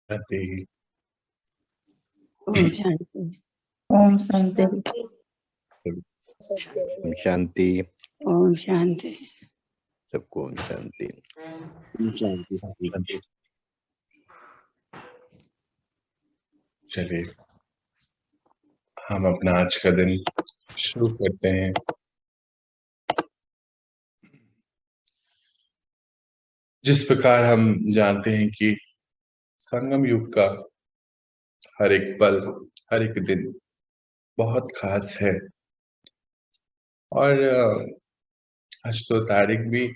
शांति। ओम शांति। ओम शांति। ओम शांति। ओम शांति। सबको ओम शांति। शांति। चलिए हम अपना आज का दिन शुरू करते हैं। जिस प्रकार हम जानते हैं कि संगम युग का हर एक पल, हर एक दिन बहुत खास है और आज तो तारीख भी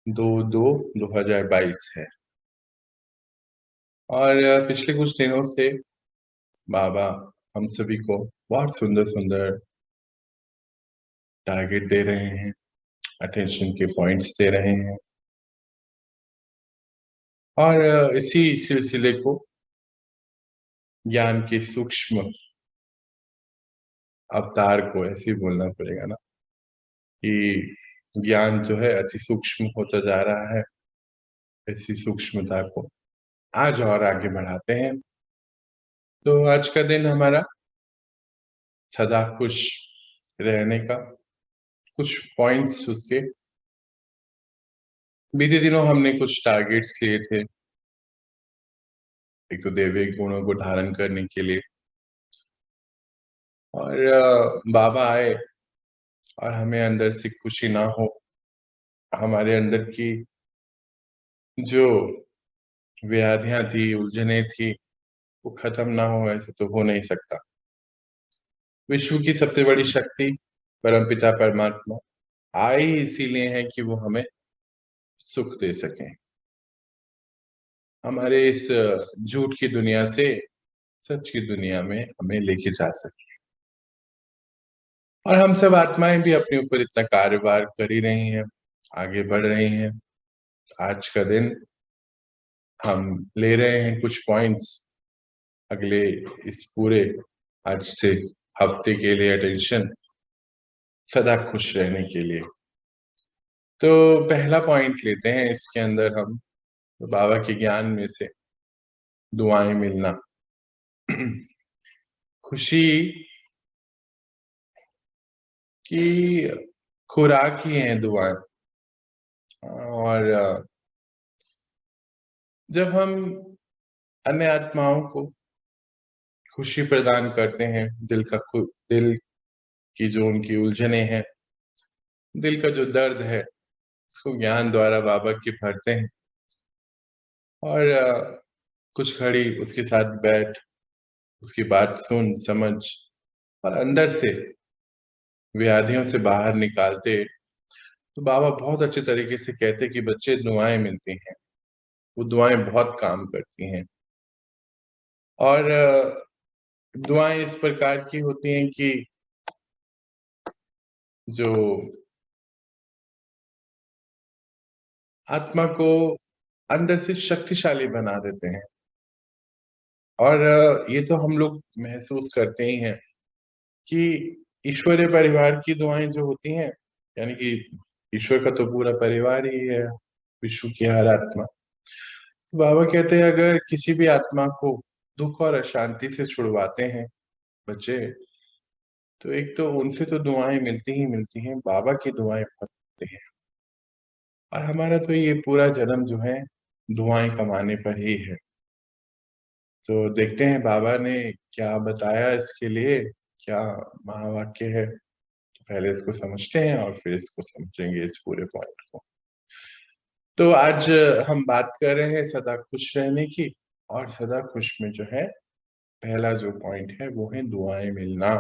2/2/2022 है और पिछले कुछ दिनों से बाबा हम सभी को बहुत सुंदर सुंदर टारगेट दे रहे हैं, अटेंशन के पॉइंट्स दे रहे हैं और इसी सिलसिले को ज्ञान के सूक्ष्म अवतार को ऐसे ही बोलना पड़ेगा ना कि ज्ञान जो है अति सूक्ष्म होता जा रहा है। ऐसी सूक्ष्मता को आज और आगे बढ़ाते हैं। तो आज का दिन हमारा सदा खुश रहने का कुछ पॉइंट्स, उसके बीते दिनों हमने कुछ टारगेट्स लिए थे। एक तो दैविक गुणों को धारण करने के लिए और बाबा आए और हमें अंदर से खुशी ना हो, हमारे अंदर की जो व्याधियां थी, उलझने थी, वो खत्म ना हो, ऐसे तो हो नहीं सकता। विश्व की सबसे बड़ी शक्ति परमपिता परमात्मा आए इसीलिए है कि वो हमें सुख दे सके, हमारे इस झूठ की दुनिया से सच की दुनिया में हमें लेके जा सके। और हम सब आत्माएं भी अपने ऊपर इतना कार्यभार कर ही रही हैं, आगे बढ़ रही हैं। आज का दिन हम ले रहे हैं कुछ पॉइंट्स अगले इस पूरे आज से हफ्ते के लिए, अटेंशन सदा खुश रहने के लिए। तो पहला पॉइंट लेते हैं, इसके अंदर हम बाबा के ज्ञान में से दुआएं मिलना। खुशी की खुराक ही है दुआएं। और जब हम अन्य आत्माओं को खुशी प्रदान करते हैं, दिल की जो उनकी उलझने हैं, दिल का जो दर्द है, उसको ज्ञान द्वारा बाबा की भरते हैं और कुछ घड़ी उसके साथ बैठ, उसकी बात सुन समझ और अंदर से व्याधियों से बाहर निकालते, तो बाबा बहुत अच्छे तरीके से कहते कि बच्चे दुआएं मिलती हैं, वो दुआएं बहुत काम करती हैं। और दुआएं इस प्रकार की होती हैं कि जो आत्मा को अंदर से शक्तिशाली बना देते हैं। और ये तो हम लोग महसूस करते ही हैं कि ईश्वरीय परिवार की दुआएं जो होती हैं, यानी कि ईश्वर का तो पूरा परिवार ही है, विश्व की हर आत्मा। बाबा कहते हैं अगर किसी भी आत्मा को दुख और अशांति से छुड़वाते हैं बच्चे, तो एक तो उनसे तो दुआएं मिलती ही मिलती हैं, बाबा की दुआएं मिलती हैं। और हमारा तो ये पूरा जन्म जो है दुआएं कमाने पर ही है। तो देखते हैं बाबा ने क्या बताया इसके लिए, क्या महावाक्य है। तो पहले इसको समझते हैं और फिर इसको समझेंगे, इस पूरे पॉइंट को। तो आज हम बात कर रहे हैं सदा खुश रहने की, और सदा खुश में जो है पहला जो पॉइंट है वो है दुआएं मिलना।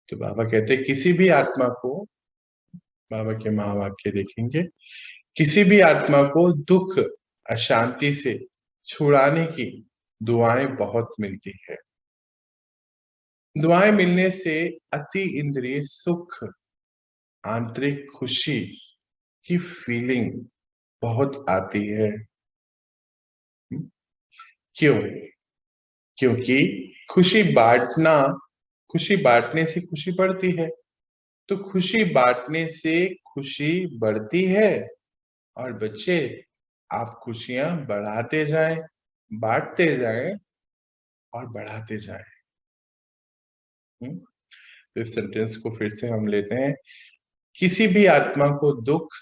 तो बाबा कहते हैं किसी भी आत्मा को, बाबा के महावाक्य देखेंगे, किसी भी आत्मा को दुख अशांति से छुड़ाने की दुआएं बहुत मिलती है। दुआएं मिलने से अति इंद्रिय सुख, आंतरिक खुशी की फीलिंग बहुत आती है। क्यों? क्योंकि खुशी बांटने से खुशी बढ़ती है। तो खुशी बांटने से खुशी बढ़ती है। और बच्चे, आप खुशियां बढ़ाते जाएं, बांटते जाएं और बढ़ाते जाएं। इस सेंटेंस को फिर से हम लेते हैं। किसी भी आत्मा को दुख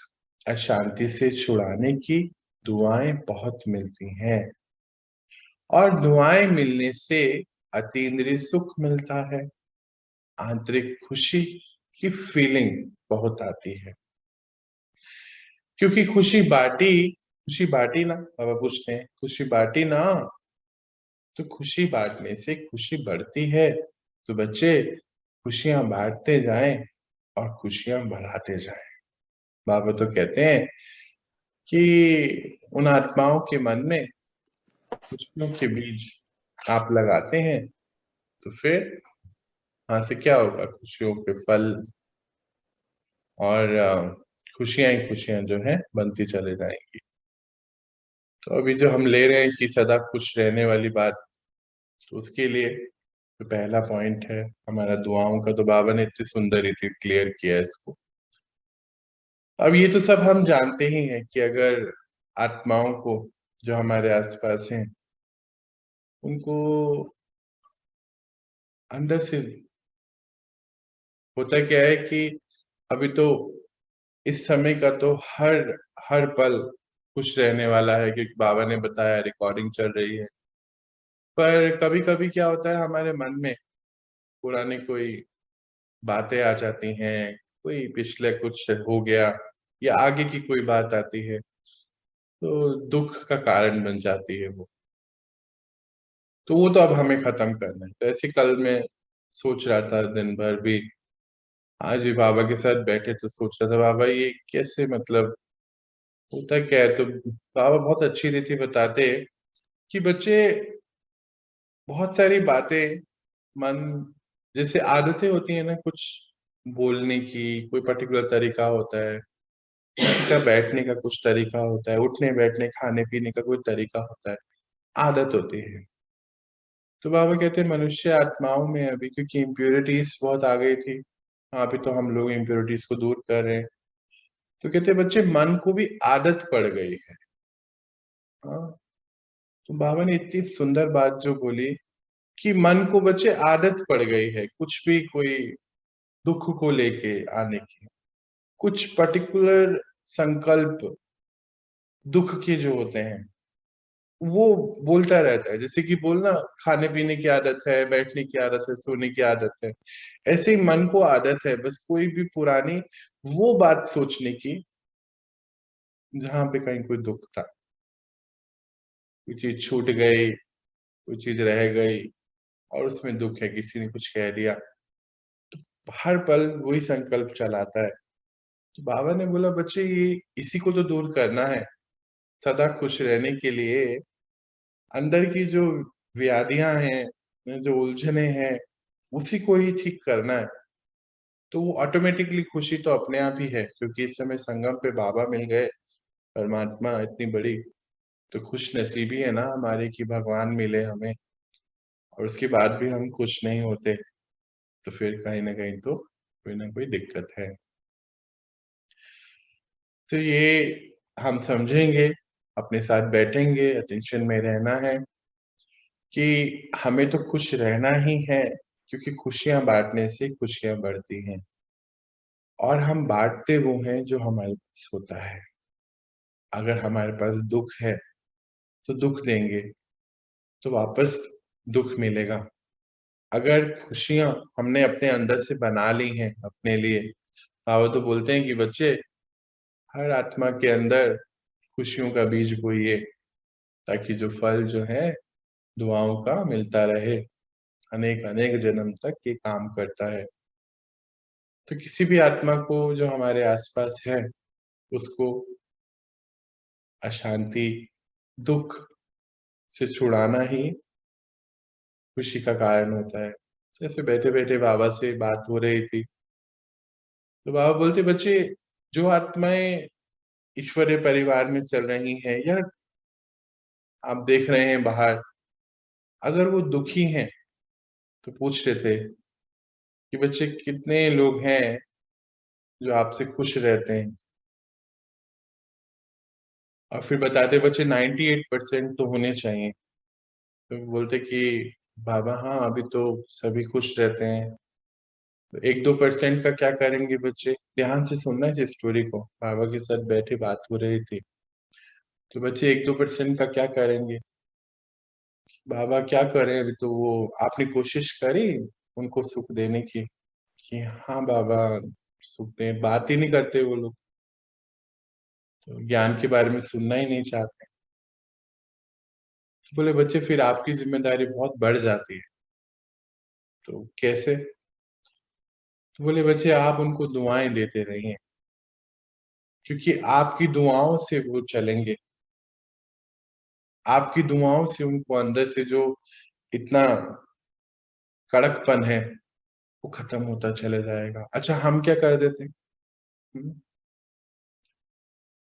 अशांति से छुड़ाने की दुआएं बहुत मिलती हैं, और दुआएं मिलने से अतीन्द्रिय सुख मिलता है, आंतरिक खुशी की फीलिंग बहुत आती है। क्योंकि खुशी बांटी ना, बाबा पूछते हैं, खुशी बांटी ना तो खुशी बांटने से खुशी बढ़ती है। तो बच्चे खुशियां बांटते जाएं और खुशियां बढ़ाते जाएं। बाबा तो कहते हैं कि उन आत्माओं के मन में खुशियों के बीज आप लगाते हैं तो फिर वहां से क्या होगा, खुशियों के फल और खुशियां ही खुशियां जो है बनती चले जाएंगी। तो अभी जो हम ले रहे हैं कि सदा खुश रहने वाली बात, तो उसके लिए तो पहला पॉइंट है हमारा दुआओं का। तो बाबा ने इतनी सुंदर रीति क्लियर किया इसको। अब ये तो सब हम जानते ही हैं कि अगर आत्माओं को जो हमारे आसपास हैं उनको अंदर से होता क्या है कि अभी तो इस समय का तो हर हर पल खुश रहने वाला है, क्योंकि बाबा ने बताया रिकॉर्डिंग चल रही है। पर कभी कभी क्या होता है, हमारे मन में पुरानी कोई बातें आ जाती हैं, कोई पिछले कुछ हो गया या आगे की कोई बात आती है तो दुख का कारण बन जाती है वो। तो वो तो अब हमें खत्म करना है। तो ऐसे कल मैं सोच रहा था दिन भर भी, आज भी बाबा के साथ बैठे तो सोच रहा था बाबा ये कैसे, मतलब होता क्या है। तो बाबा बहुत अच्छी रीति बताते हैं कि बच्चे बहुत सारी बातें मन, जैसे आदतें होती है ना, कुछ बोलने की कोई पर्टिकुलर तरीका होता है, किसी का बैठने का कुछ तरीका होता है, उठने बैठने खाने पीने का कोई तरीका होता है, आदत होती है। तो बाबा कहते हैं मनुष्य आत्माओं में अभी क्योंकि इम्प्योरिटीज बहुत आ गई थी, वहां पे तो हम लोग इम्प्योरिटीज को दूर कर रहे हैं। तो कहते हैं बच्चे मन को भी आदत पड़ गई है। हाँ, तो बाबा ने इतनी सुंदर बात जो बोली कि मन को बच्चे आदत पड़ गई है कुछ भी, कोई दुख को लेके आने की, कुछ पर्टिकुलर संकल्प दुख के जो होते हैं वो बोलता रहता है। जैसे कि बोलना, खाने पीने की आदत है, बैठने की आदत है, सोने की आदत है, ऐसे ही मन को आदत है बस कोई भी पुरानी वो बात सोचने की जहां पे कहीं कोई दुख था, कोई चीज छूट गई, कोई चीज रह गई और उसमें दुख है, किसी ने कुछ कह दिया, हर पल वही संकल्प चलाता है। तो बाबा ने बोला बच्चे ये इसी को तो दूर करना है। सदा खुश रहने के लिए अंदर की जो व्याधियां हैं, जो उलझने हैं, उसी को ही ठीक करना है। तो वो ऑटोमेटिकली खुशी तो अपने आप ही है, क्योंकि इस समय संगम पे बाबा मिल गए, परमात्मा इतनी बड़ी, तो खुश नसीबी है ना हमारी कि भगवान मिले हमें, और उसके बाद भी हम खुश नहीं होते तो फिर कहीं ना कहीं तो कोई ना कोई दिक्कत है। तो ये हम समझेंगे, अपने साथ बैठेंगे, अटेंशन में रहना है कि हमें तो खुश रहना ही है, क्योंकि खुशियां बांटने से खुशियां बढ़ती हैं, और हम बांटते वो हैं जो हमारे पास होता है। अगर हमारे पास दुख है तो दुख देंगे तो वापस दुख मिलेगा। अगर खुशियां हमने अपने अंदर से बना ली हैं अपने लिए, बाबा तो बोलते हैं कि बच्चे हर आत्मा के अंदर खुशियों का बीज बोइए, ताकि जो फल जो है दुआओं का मिलता रहे, अनेक अनेक जन्म तक ये काम करता है। तो किसी भी आत्मा को जो हमारे आसपास है उसको अशांति दुख से छुड़ाना ही खुशी का कारण होता है। जैसे बैठे बैठे बाबा से बात हो रही थी तो बाबा बोलते बच्चे जो आत्माएं ईश्वरीय परिवार में चल रही हैं या आप देख रहे हैं बाहर, अगर वो दुखी हैं तो पूछ रहे थे कि बच्चे कितने लोग हैं जो आपसे खुश रहते हैं, और फिर बताते बच्चे 98% तो होने चाहिए। तो बोलते कि बाबा हाँ अभी तो सभी खुश रहते हैं, तो 1-2% का क्या करेंगे बच्चे? ध्यान से सुनना इस स्टोरी को, बाबा के साथ बैठे बात हो रही थी। तो बच्चे 1-2% का क्या करेंगे? बाबा क्या करें, अभी तो वो आपने कोशिश करी उनको सुख देने की कि हाँ बाबा सुख दें, बात ही नहीं करते वो लोग, तो ज्ञान के बारे में सुनना ही नहीं चाहते। तो बोले बच्चे फिर आपकी जिम्मेदारी बहुत बढ़ जाती है। तो कैसे? तो बोले बच्चे आप उनको दुआएं देते रहिए, क्योंकि आपकी दुआओं से वो चलेंगे, आपकी दुआओं से उनको अंदर से जो इतना कड़कपन है वो खत्म होता चले जाएगा। अच्छा हम क्या कर देते हैं?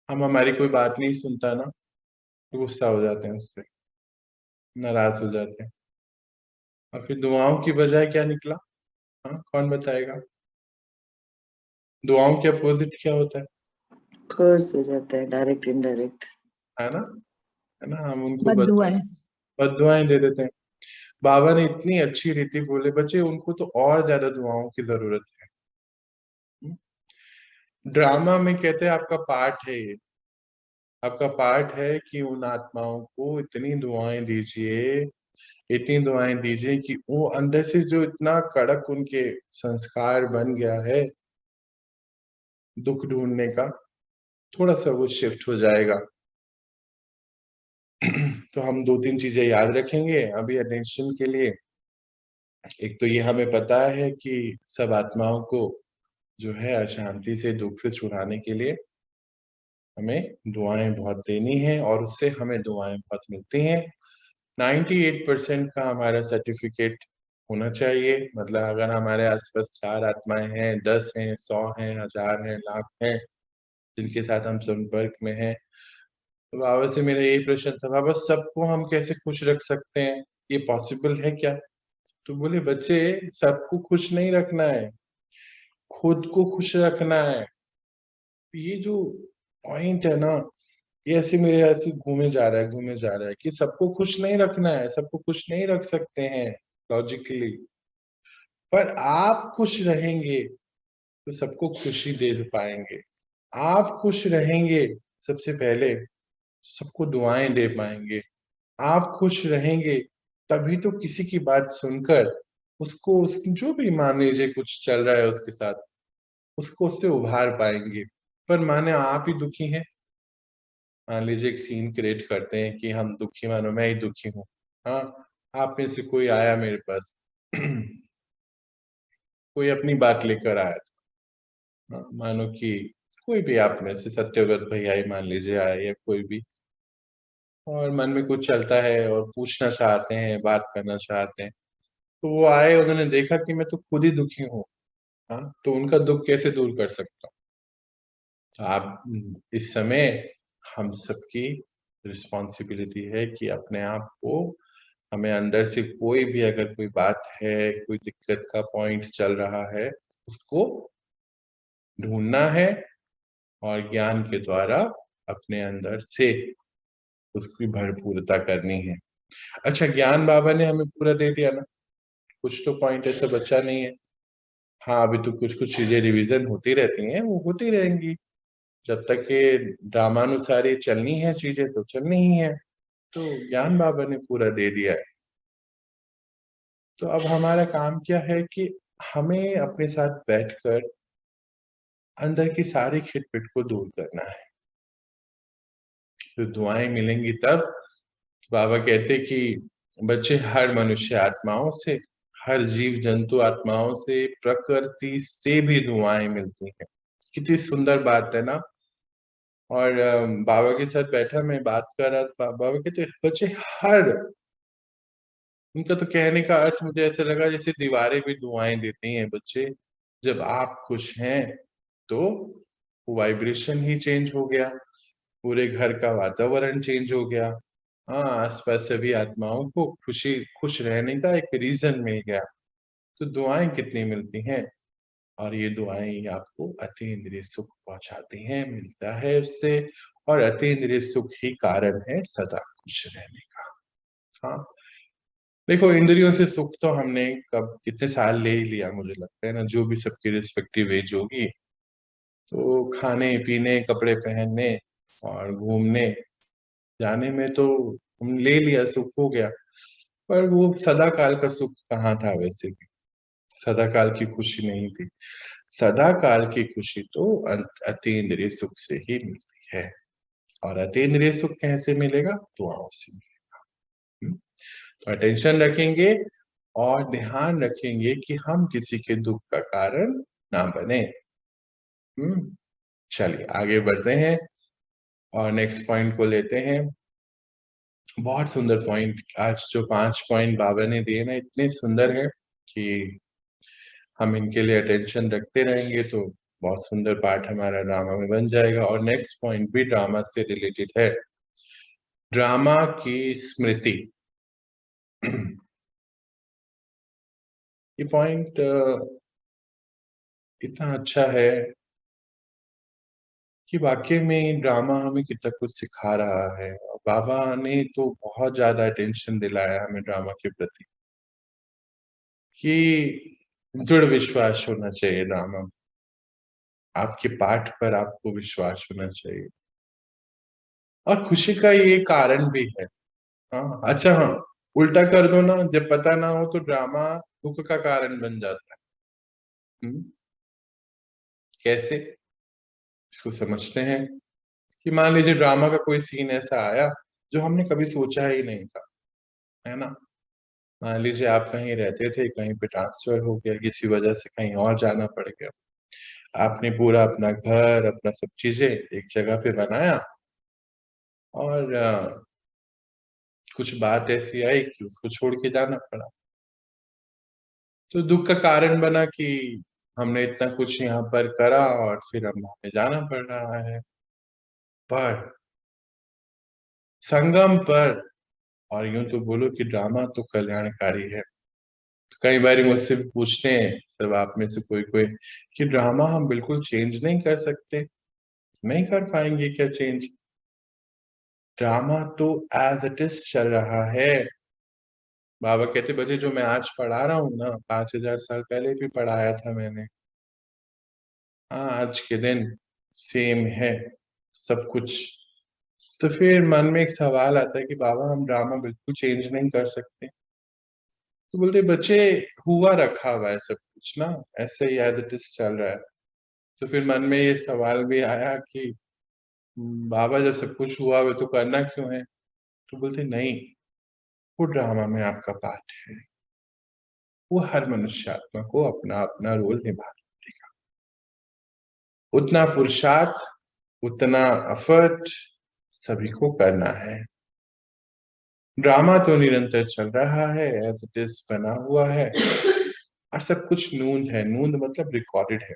हम हमारी कोई बात नहीं सुनता ना, तो गुस्सा हो जाते हैं, उससे नाराज हो जाते हैं, और फिर दुआओं की बजाय क्या निकला? हाँ कौन बताएगा? दुआओं के अपोजिट क्या होता है? कर्स हो जाता है, डायरेक्ट इनडायरेक्ट। है ना? है ना, हम उनको बद्दुआएं। बद्दुआएं दे देते हैं। बाबा ने इतनी अच्छी रीति बोले बच्चे उनको तो और ज्यादा दुआओं की जरूरत है। ड्रामा में कहते हैं आपका पार्ट है ये, आपका पार्ट है कि उन आत्माओं को इतनी दुआएं दीजिए, इतनी दुआएं दीजिए कि वो अंदर से जो इतना कड़क उनके संस्कार बन गया है दुख ढूंढने का, थोड़ा सा वो शिफ्ट हो जाएगा। तो हम 2-3 चीजें याद रखेंगे अभी अटेंशन के लिए। एक तो ये हमें पता है कि सब आत्माओं को जो है अशांति से दुख से छुड़ाने के लिए हमें दुआएं बहुत देनी है, और उससे हमें दुआएं बहुत मिलती हैं। 98% का हमारा सर्टिफिकेट होना चाहिए, मतलब अगर हमारे आसपास 4 आत्माएं हैं, 10 हैं, 100 हैं, 1000 हैं, लाख हैं, जिनके साथ हम संपर्क में हैं, तो बाबा से मेरा यही प्रश्न था, बाबा सबको हम कैसे खुश रख सकते हैं, ये पॉसिबल है क्या? तो बोले बच्चे सबको खुश नहीं रखना है, खुद को खुश रखना है। ये जो पॉइंट है ना, ये ऐसे मेरे ऐसे घूमे जा रहा है कि सबको खुश नहीं रखना है, सबको खुश नहीं रख सकते हैं लॉजिकली, पर आप खुश रहेंगे तो सबको खुशी दे पाएंगे। आप खुश रहेंगे सबसे पहले सबको दुआएं दे पाएंगे। आप खुश रहेंगे तभी तो किसी की बात सुनकर उसको जो भी मान लीजिए कुछ चल रहा है उसके साथ, उसको उससे उभार पाएंगे। पर माने आप ही दुखी हैं, मान लीजिए एक सीन क्रिएट करते हैं कि हम दुखी, मानो मैं ही दुखी हूँ, हाँ, आप में से कोई आया मेरे पास कोई अपनी बात लेकर आया था, हाँ, मानो कि कोई भी आप में से सत्यव्रत भैया ही मान लीजिए आए या कोई भी, और मन में कुछ चलता है और पूछना चाहते हैं, बात करना चाहते हैं, तो वो आए, उन्होंने देखा कि मैं तो खुद ही दुखी हूँ, हाँ, तो उनका दुख कैसे दूर कर सकता हूँ? तो आप इस समय हम सबकी रिस्पॉन्सिबिलिटी है कि अपने आप को, हमें अंदर से कोई भी अगर कोई बात है, कोई दिक्कत का पॉइंट चल रहा है, उसको ढूंढना है और ज्ञान के द्वारा अपने अंदर से उसकी भरपूरता करनी है। अच्छा ज्ञान बाबा ने हमें पूरा दे दिया ना, कुछ तो पॉइंट ऐसा बचा नहीं है। हाँ अभी तो कुछ कुछ चीजें रिवीजन होती रहती हैं, वो होती रहेंगी, जब तक ये ड्रामानुसार ये चलनी है चीजें तो चलनी ही है। तो ज्ञान बाबा ने पूरा दे दिया है। तो अब हमारा काम क्या है कि हमें अपने साथ बैठकर अंदर की सारी खिटपिट को दूर करना है। तो दुआएं मिलेंगी तब, बाबा कहते कि बच्चे हर मनुष्य आत्माओं से, हर जीव जंतु आत्माओं से, प्रकृति से भी दुआएं मिलती हैं। कितनी सुंदर बात है ना। और बाबा के साथ बैठा मैं बात कर रहा था, बाबा कहते बच्चे हर, उनका तो कहने का अर्थ मुझे ऐसा लगा जैसे दीवारें भी दुआएं देती हैं बच्चे, जब आप खुश हैं तो वाइब्रेशन ही चेंज हो गया, पूरे घर का वातावरण चेंज हो गया, हाँ आसपास सभी आत्माओं को खुश रहने का एक रीजन मिल गया। तो दुआएं कितनी मिलती हैं, और ये दुआएं आपको अतीन्द्रिय सुख पहुंचाती हैं, मिलता है उससे, और अतीन्द्रिय सुख ही कारण है सदा खुश रहने का। हाँ देखो, इंद्रियों से सुख तो हमने कब कितने साल ले ही लिया, मुझे लगता है ना, जो भी सबकी रिस्पेक्टिव एज होगी। तो खाने पीने, कपड़े पहनने और घूमने जाने में तो हम ले लिया, सुख हो गया। पर वो सदा काल का सुख कहाँ था? वैसे भी सदा काल की खुशी नहीं थी। सदा काल की खुशी तो अतीन्द्रिय सुख से ही मिलती है। और अतीन्द्रिय सुख कैसे मिलेगा? दुआओं से मिलेगा। तो अटेंशन रखेंगे और ध्यान रखेंगे कि हम किसी के दुख का कारण ना बने। चलिए आगे बढ़ते हैं और नेक्स्ट पॉइंट को लेते हैं। बहुत सुंदर पॉइंट, आज जो 5 पॉइंट बाबा ने दिए ना, इतने सुंदर है कि हम इनके लिए अटेंशन रखते रहेंगे तो बहुत सुंदर पार्ट हमारा ड्रामा में बन जाएगा। और नेक्स्ट पॉइंट भी ड्रामा से रिलेटेड है, ड्रामा की स्मृति। ये पॉइंट इतना अच्छा है कि वाकई में ड्रामा हमें कितना कुछ सिखा रहा है। और बाबा ने तो बहुत ज्यादा अटेंशन दिलाया हमें ड्रामा के प्रति, कि दृढ़ विश्वास होना चाहिए ड्रामा में, आपके पाठ पर आपको विश्वास होना चाहिए। और खुशी का ये कारण भी है। हाँ, अच्छा, हाँ, उल्टा कर दो ना, जब पता ना हो तो ड्रामा दुख का कारण बन जाता है। कैसे? इसको समझते हैं कि मान लीजिए ड्रामा का कोई सीन ऐसा आया जो हमने कभी सोचा ही नहीं था, है ना। मान लीजिए आप कहीं रहते थे, कहीं पे ट्रांसफर हो गया, किसी वजह से कहीं और जाना पड़ गया। आपने पूरा अपना घर, अपना सब चीजें एक जगह पे बनाया और कुछ बात ऐसी आई कि उसको छोड़ के जाना पड़ा। तो दुख का कारण बना कि हमने इतना कुछ यहाँ पर करा और फिर अब हमें जाना पड़ रहा है। पर संगम पर, और यूं तो बोलो कि ड्रामा तो कल्याणकारी है। तो कई बार मुझसे भी पूछते हैं सब आप में से कोई कोई कि ड्रामा हम बिल्कुल चेंज नहीं कर सकते, नहीं कर पाएंगे क्या चेंज? ड्रामा तो एज इट इज चल रहा है। बाबा कहते बच्चे जो मैं आज पढ़ा रहा हूँ ना, 5000 साल पहले भी पढ़ाया था मैंने। हाँ, आज के दिन सेम है सब कुछ। तो फिर मन में एक सवाल आता है कि बाबा हम ड्रामा बिल्कुल चेंज नहीं कर सकते। तो बोलते बच्चे हुआ रखा हुआ है सब कुछ ना, ऐसे ही एज इट इज चल रहा है। तो फिर मन में ये सवाल भी आया कि बाबा जब सब कुछ हुआ हुआ तो करना क्यों है? तो बोलते नहीं, वो ड्रामा में आपका पार्ट है। वो हर मनुष्यात्मा को अपना अपना रोल निभाना पड़ेगा। उतना पुरुषार्थ, उतना एफर्ट सभी को करना है। ड्रामा तो निरंतर चल रहा है, एज इट इज बना हुआ है और सब कुछ नूंद है। नूंद मतलब रिकॉर्डेड है।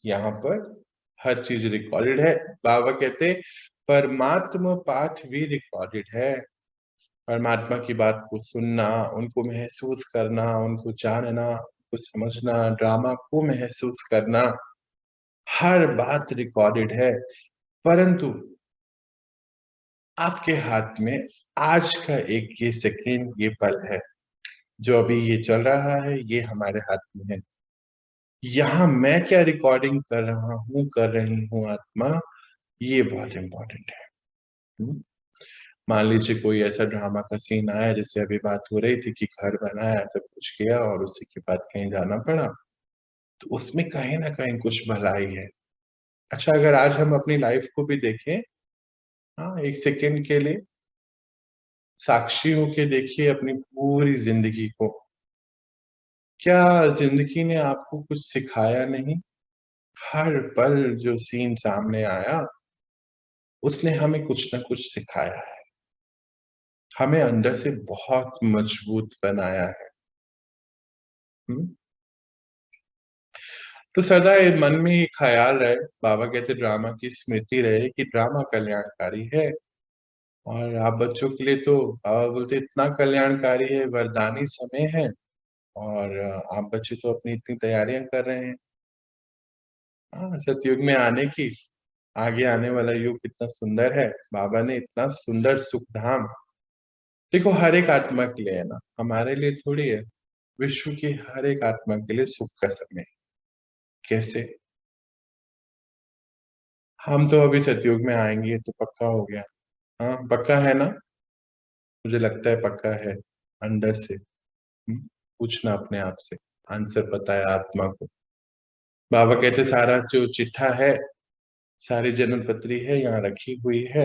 यहाँ पर हर चीज रिकॉर्डेड है। बाबा कहते परमात्मा पाठ भी रिकॉर्डेड है। परमात्मा की बात को सुनना, उनको महसूस करना, उनको जानना, उनको समझना, ड्रामा को महसूस करना, हर बात रिकॉर्डेड है। परंतु आपके हाथ में आज का एक ये सेकेंड, ये पल है, जो अभी ये चल रहा है, ये हमारे हाथ में है। यहाँ मैं क्या रिकॉर्डिंग कर रहा हूँ, कर रही हूँ आत्मा, ये बहुत इंपॉर्टेंट है। मान लीजिए कोई ऐसा ड्रामा का सीन आया, जैसे अभी बात हो रही थी कि घर बनाया, सब कुछ किया और उसी के बाद कहीं जाना पड़ा, तो उसमें कहीं ना कहीं कुछ भलाई है। अच्छा, अगर आज हम अपनी लाइफ को भी देखें, हाँ, एक सेकेंड के लिए साक्षी होके देखिए अपनी पूरी जिंदगी को। क्या जिंदगी ने आपको कुछ सिखाया नहीं? हर पल जो सीन सामने आया, उसने हमें कुछ ना कुछ सिखाया है, हमें अंदर से बहुत मजबूत बनाया है। हुँ? तो सदा ये मन में ये ख्याल रहे, बाबा कहते ड्रामा की स्मृति रहे कि ड्रामा कल्याणकारी है। और आप बच्चों के लिए तो बाबा बोलते इतना कल्याणकारी है, वरदानी समय है। और आप बच्चे तो अपनी इतनी तैयारियां कर रहे हैं, हाँ, सतयुग में आने की। आगे आने वाला युग कितना सुंदर है, बाबा ने इतना सुंदर सुख धाम देखो हर एक आत्मा के लिए है ना, हमारे लिए थोड़ी है, विश्व की हर एक आत्मा के लिए सुख का समय है। कैसे? हम तो अभी सतयुग में आएंगे, ये तो पक्का हो गया। हाँ पक्का है ना? मुझे लगता है पक्का है अंदर से। पूछना अपने आप से, आंसर पता है आत्मा को। बाबा कहते सारा जो चिट्ठा है, सारी जन्म पत्री है यहाँ रखी हुई है।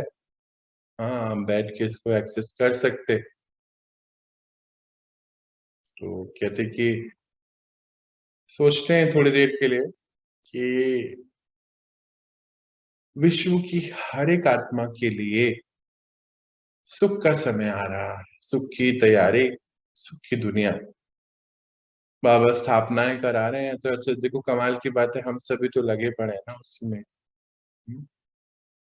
हाँ हम बैठ के इसको एक्सेस कर सकते। तो कहते कि सोचते हैं थोड़ी देर के लिए कि विश्व की हर एक आत्मा के लिए सुख का समय आ रहा है, सुख की तैयारी, सुख की दुनिया। बाबा स्थापनाएं करा रहे हैं, तो अच्छा देखो कमाल की बात है, हम सभी तो लगे पड़े हैं ना उसी में।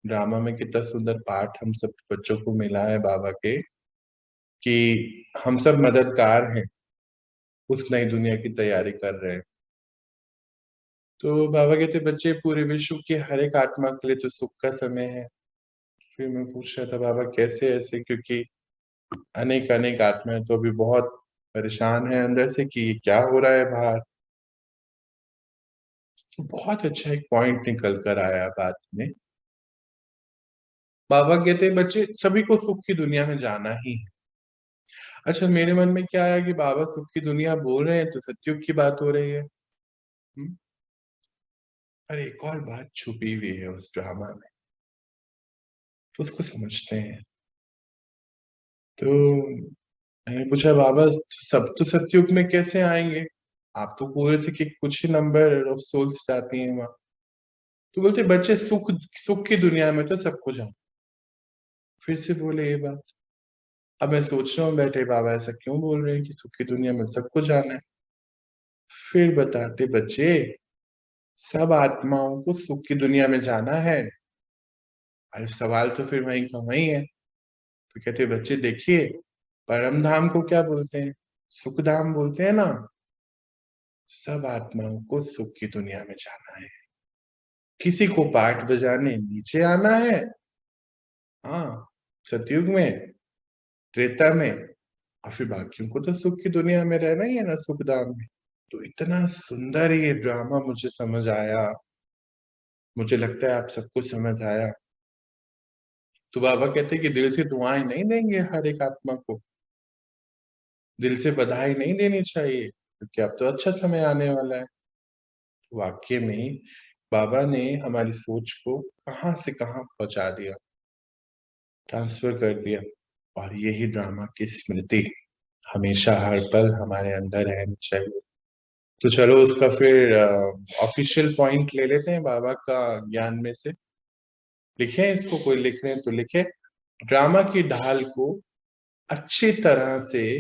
ड्रामा में कितना सुंदर पाठ हम सब बच्चों को मिला है बाबा के, कि हम सब मददगार हैं, उस नई दुनिया की तैयारी कर रहे हैं। तो बाबा कहते बच्चे पूरे विश्व की हर एक आत्मा के लिए तो सुख का समय है। फिर मैं पूछ रहा था बाबा कैसे ऐसे, क्योंकि अनेक अनेक आत्माएं तो अभी बहुत परेशान है अंदर से कि ये क्या हो रहा है बाहर। तो बहुत अच्छा एक पॉइंट निकल कर आया बात में। बाबा कहते बच्चे सभी को सुख की दुनिया में जाना ही है। अच्छा मेरे मन में क्या आया कि बाबा सुख की दुनिया बोल रहे हैं तो सतयुग की बात हो रही है। पर एक और बात छुपी हुई है उस ड्रामा में, तो उसको समझते हैं। तो मैंने पूछा बाबा सब तो सतयुग में कैसे आएंगे, आप तो बोल रहे थे कि कुछ ही नंबर ऑफ सोल्स जाती हैं वहां। तो बोलते बच्चे सुख सुख की दुनिया में तो सबको जाना। फिर से बोले ये बात। अब मैं सोच रहा हूँ बैठे बाबा ऐसा क्यों बोल रहे हैं कि सुख की दुनिया में सबको जाना है। फिर बताते बच्चे सब आत्माओं को सुख की दुनिया में जाना है। अरे सवाल तो फिर वहीं का वहीं है। तो कहते बच्चे देखिए परम धाम को क्या बोलते हैं, सुख धाम बोलते हैं ना। सब आत्माओं को सुख की दुनिया में जाना है, किसी को पाठ बजाने नीचे आना है, हाँ सतयुग में, त्रेता में, और फिर बाकियों को तो सुख की दुनिया में रहना ही है ना, सुख धाम में। तो इतना सुंदर ये ड्रामा मुझे समझ आया, मुझे लगता है आप सबको समझ आया। तो बाबा कहते हैं कि दिल से दुआएं नहीं देंगे हर एक आत्मा को, दिल से बधाई नहीं देनी चाहिए क्योंकि अब तो अच्छा समय आने वाला है। वाक्य में ही बाबा ने हमारी सोच को कहां से कहां पहुंचा दिया, ट्रांसफर कर दिया। और यही ड्रामा की स्मृति हमेशा हर पल हमारे अंदर रहनी चाहिए। तो चलो उसका फिर ऑफिशियल पॉइंट ले लेते हैं बाबा का ज्ञान में से। लिखे इसको, कोई लिख रहे हैं तो लिखे। ड्रामा की ढाल को अच्छी तरह से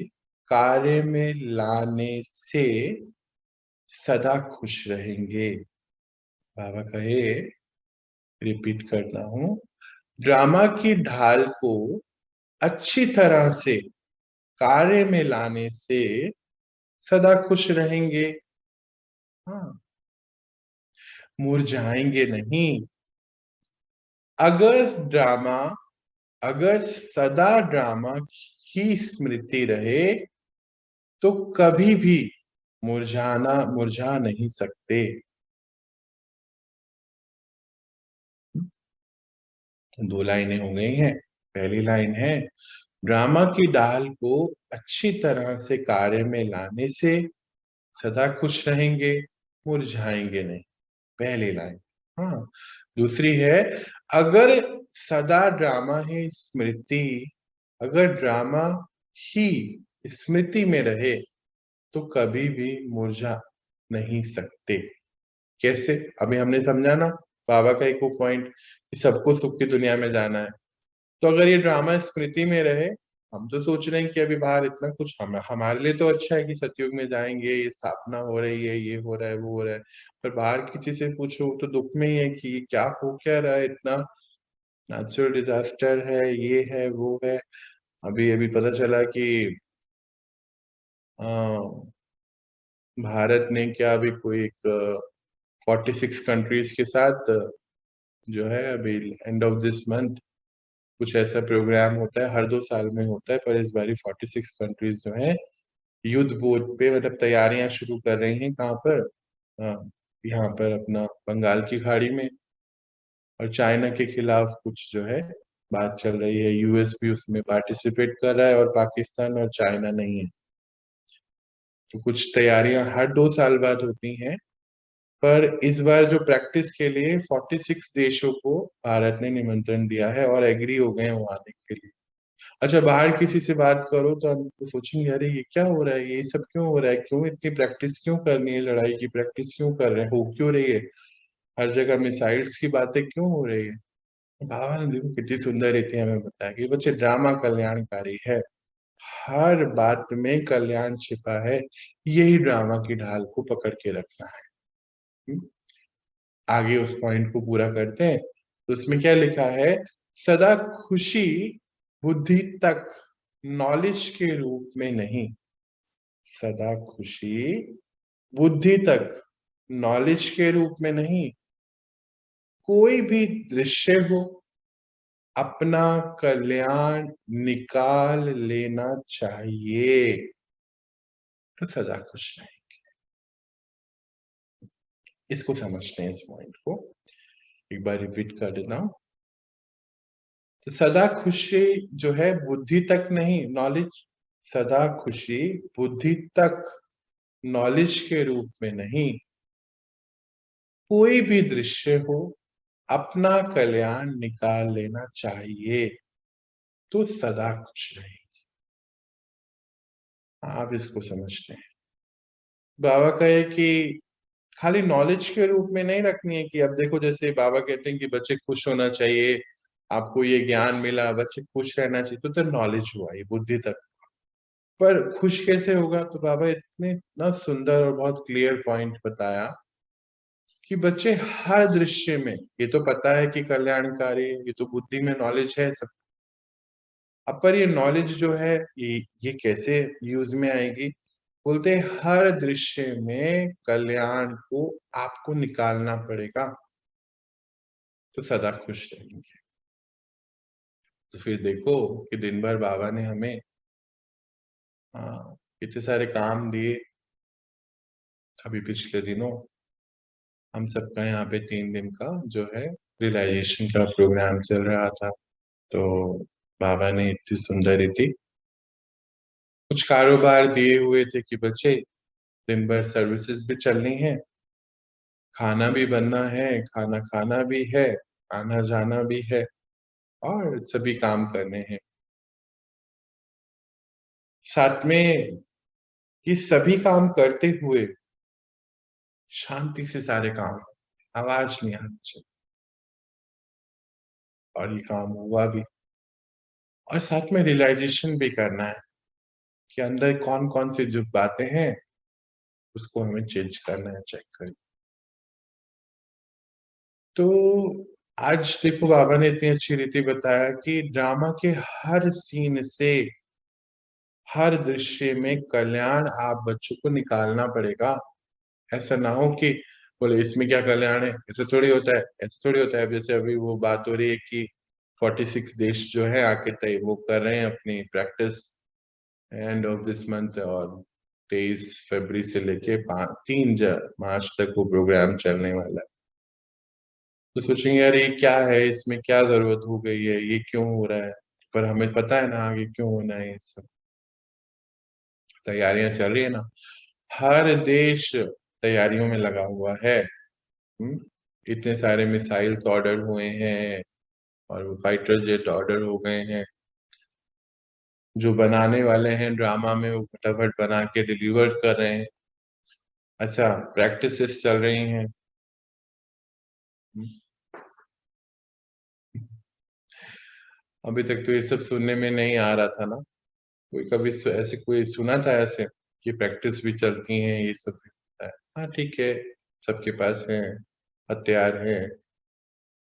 कार्य में लाने से सदा खुश रहेंगे। बाबा कहे, रिपीट करता हूं, ड्रामा की ढाल को अच्छी तरह से कार्य में लाने से सदा खुश रहेंगे। हाँ मुरझाएंगे नहीं। अगर ड्रामा, अगर सदा ड्रामा की स्मृति रहे तो कभी भी मुरझा नहीं सकते। दो लाइनें हो गई हैं। पहली लाइन है ड्रामा की डाल को अच्छी तरह से कार्य में लाने से सदा खुश रहेंगे, मुरझाएंगे नहीं। पहली लाइन। हाँ दूसरी है अगर सदा ड्रामा ही स्मृति, अगर ड्रामा ही स्मृति में रहे तो कभी भी मुरझा नहीं सकते। कैसे? अभी हमने समझा ना बाबा का एक वो पॉइंट कि सबको सुख की दुनिया में जाना है। तो अगर ये ड्रामा स्मृति में रहे, हम तो सोच रहे हैं कि अभी बाहर इतना कुछ हमारे लिए तो अच्छा है कि सतयुग में जाएंगे, ये स्थापना हो रही है, ये हो रहा है, वो हो रहा है। पर बाहर किसी से पूछो तो दुख में ही है कि क्या हो क्या रहा है, इतना नेचुरल डिजास्टर है, ये है वो है। अभी अभी पता चला कि भारत ने क्या अभी कोई एक 46 कंट्रीज के साथ जो है अभी एंड ऑफ दिस मंथ कुछ ऐसा प्रोग्राम होता है, हर 2 साल में होता है, पर इस बारी 46 कंट्रीज जो है युद्ध बोध पे मतलब तैयारियां शुरू कर रही हैं। कहाँ पर? यहाँ पर अपना बंगाल की खाड़ी में। और चाइना के खिलाफ कुछ जो है बात चल रही है, यूएस भी उसमें पार्टिसिपेट कर रहा है और पाकिस्तान और चाइना नहीं है। तो कुछ तैयारियां हर 2 साल बाद होती हैं, पर इस बार जो प्रैक्टिस के लिए 46 देशों को भारत ने निमंत्रण दिया है और एग्री हो गए हैं वहां आने के लिए। अच्छा, बाहर किसी से बात करो तो हम तो सोचेंगे अरे ये क्या हो रहा है, ये सब क्यों हो रहा है, क्यों इतनी प्रैक्टिस क्यों करनी है, लड़ाई की प्रैक्टिस क्यों कर रहे हैं, हो क्यों रही है, हर जगह मिसाइल्स की बातें क्यों हो रही है। बाबा ने देखो कितनी सुंदर रीति हमें बताया कि बच्चे ड्रामा कल्याणकारी है, हर बात में कल्याण छिपा है, यही ड्रामा की ढाल को पकड़ के रखना है। आगे उस पॉइंट को पूरा करते हैं तो उसमें क्या लिखा है, सदा खुशी बुद्धि तक, नॉलेज के रूप में नहीं। सदा खुशी बुद्धि तक, नॉलेज के रूप में नहीं। कोई भी दृश्य हो, अपना कल्याण निकाल लेना चाहिए तो सदा खुश रहे। इसको समझते हैं, इस पॉइंट को एक बार रिपीट कर देता हूं। तो सदा खुशी जो है बुद्धि तक नहीं, नॉलेज। सदा खुशी बुद्धि तक, नॉलेज के रूप में नहीं। कोई भी दृश्य हो, अपना कल्याण निकाल लेना चाहिए तो सदा खुश रहे। आप इसको समझते हैं। बाबा कहे कि खाली नॉलेज के रूप में नहीं रखनी है कि अब देखो जैसे बाबा कहते हैं कि बच्चे खुश होना चाहिए, आपको ये ज्ञान मिला, बच्चे खुश रहना चाहिए, तो नॉलेज हुआ, ये बुद्धि तक। पर खुश कैसे होगा? तो बाबा इतना सुंदर और बहुत क्लियर पॉइंट बताया कि बच्चे हर दृश्य में, ये तो पता है कि कल्याणकारी है, ये तो बुद्धि में नॉलेज है सब। अब पर ये नॉलेज जो है ये कैसे यूज में आएगी? बोलते हैं हर दृश्य में कल्याण को आपको निकालना पड़ेगा तो सदा खुश रहेंगे। तो फिर देखो कि दिन भर बाबा ने हमें इतने सारे काम दिए। अभी पिछले दिनों हम सबका यहाँ पे 3 दिन का जो है रियलाइजेशन का प्रोग्राम चल रहा था। तो बाबा ने इतनी सुंदर रीति कुछ कारोबार दिए हुए थे कि बच्चे दिन भर सर्विसेज भी चलनी है, खाना भी बनना है, खाना खाना भी है, आना जाना भी है और सभी काम करने हैं। साथ में ये सभी काम करते हुए शांति से सारे काम, आवाज नहीं आनी चाहिए। और ये काम हुआ भी। और साथ में रियलाइजेशन भी करना है कि अंदर कौन कौन सी जो बातें हैं उसको हमें चेंज करना है, चेक करना। तो आज देखो बाबा ने इतनी अच्छी रीति बताया कि ड्रामा के हर सीन से, हर दृश्य में कल्याण आप बच्चों को निकालना पड़ेगा। ऐसा ना हो कि बोले इसमें क्या कल्याण है, ऐसा थोड़ी होता है, ऐसा थोड़ी होता है। जैसे अभी वो बात हो रही है कि 46 देश जो है आके तय वो कर रहे हैं अपनी practice end of this month, और 23 फरवरी से लेके 3 मार्च तक वो प्रोग्राम चलने वाला है। तो सोचेंगे यार ये क्या है, इसमें क्या जरूरत हो गई है, ये क्यों हो रहा है? पर हमें पता है ना आगे क्यों होना है। ये सब तैयारियां चल रही है ना, हर देश तैयारियों में लगा हुआ है। इतने सारे मिसाइल्स ऑर्डर हुए हैं और वो फाइटर जेट ऑर्डर हो गए हैं। जो बनाने वाले हैं ड्रामा में वो फटाफट बना के डिलीवर कर रहे हैं। अच्छा, प्रैक्टिसेस चल रही हैं। अभी तक तो ये सब सुनने में नहीं आ रहा था ना। कोई कभी ऐसे कोई सुना था ऐसे कि प्रैक्टिस भी चलती हैं, ये सब भी होता है? हाँ ठीक है, सबके पास है, हथियार है,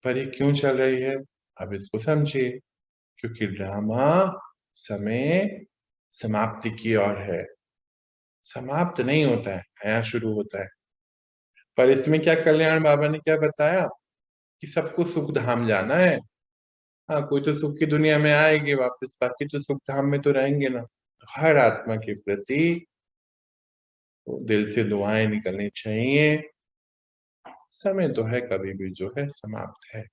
पर ये क्यों चल रही है? अब इसको समझिए। क्योंकि ड्रामा समय समाप्ति की ओर है, समाप्त नहीं होता है, नया शुरू होता है। पर इसमें क्या कल्याण बाबा ने क्या बताया कि सबको सुख धाम जाना है। हाँ, कोई तो सुख की दुनिया में आएगी वापस, बाकी तो सुख धाम में तो रहेंगे ना। हर आत्मा के प्रति तो दिल से दुआएं निकलनी चाहिए। समय तो है, कभी भी जो है समाप्त है।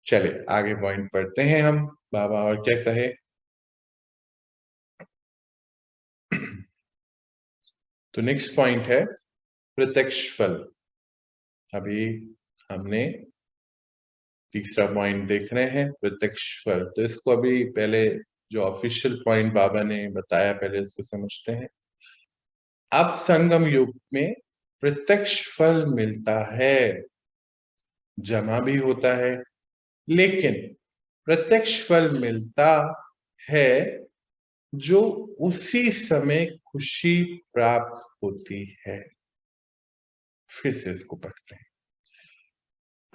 चले आगे पॉइंट पढ़ते हैं हम, बाबा और क्या कहे। तो नेक्स्ट पॉइंट है प्रत्यक्ष फल। अभी हमने तीसरा पॉइंट देख रहे हैं, प्रत्यक्ष फल। तो इसको अभी पहले जो ऑफिशियल पॉइंट बाबा ने बताया, पहले इसको समझते हैं। अब संगम युग में प्रत्यक्ष फल मिलता है, जमा भी होता है, लेकिन प्रत्यक्ष फल मिलता है जो उसी समय खुशी प्राप्त होती है। फिर से इसको पढ़ते हैं।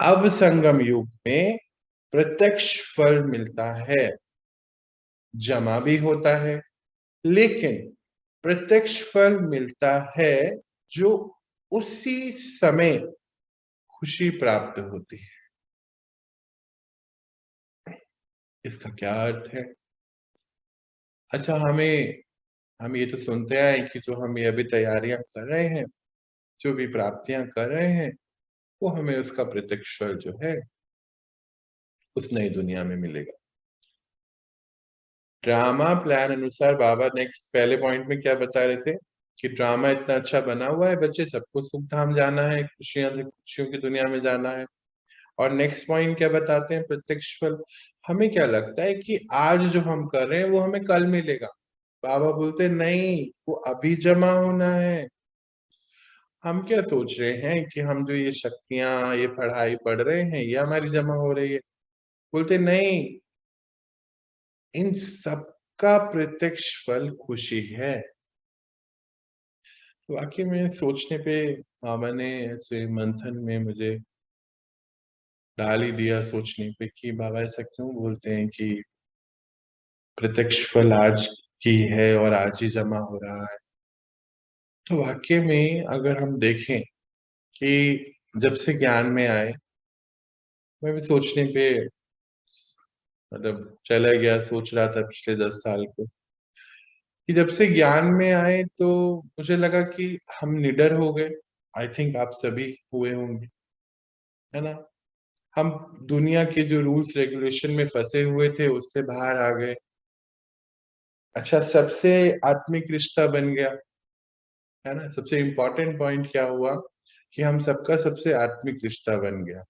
अब संगम युग में प्रत्यक्ष फल मिलता है, जमा भी होता है, लेकिन प्रत्यक्ष फल मिलता है जो उसी समय खुशी प्राप्त होती है। इसका क्या अर्थ है? अच्छा, हम ये तो सुनते आए कि जो हम ये अभी तैयारियां कर रहे हैं, जो भी प्राप्तियां कर रहे हैं, वो हमें उसका प्रत्यक्ष फल जो है उस नई दुनिया में मिलेगा। ड्रामा प्लान अनुसार बाबा नेक्स्ट पहले पॉइंट में क्या बता रहे थे कि ड्रामा इतना अच्छा बना हुआ है, बच्चे सबको सुख धाम जाना है, खुशियां से खुशियों की दुनिया में जाना है। और नेक्स्ट पॉइंट क्या बताते हैं, प्रत्यक्ष फल। हमें क्या लगता है कि आज जो हम कर रहे हैं वो हमें कल मिलेगा। बाबा बोलते नहीं, वो अभी जमा होना है। हम क्या सोच रहे हैं कि हम जो ये शक्तियां, ये पढ़ाई पढ़ रहे हैं, ये हमारी जमा हो रही है। बोलते नहीं, इन सबका प्रत्यक्ष फल खुशी है। तो वाकई में सोचने पे बाबा ने ऐसे मंथन में मुझे डाल ही दिया, सोचने पे कि बाबा ऐसा क्यों बोलते हैं कि प्रत्यक्ष फल आज की है और आज ही जमा हो रहा है। तो वाकई में अगर हम देखें कि जब से ज्ञान में आए, मैं भी सोचने पे मतलब चला गया, सोच रहा था पिछले 10 साल को कि जब से ज्ञान में आए तो मुझे लगा कि हम निडर हो गए। आई थिंक आप सभी हुए होंगे, है ना। हम दुनिया के जो रूल्स रेगुलेशन में फंसे हुए थे उससे बाहर आ गए। अच्छा, सबसे आत्मिक रिश्ता बन गया, है ना। सबसे इम्पोर्टेंट पॉइंट क्या हुआ कि हम सबका सबसे आत्मिक रिश्ता बन गया।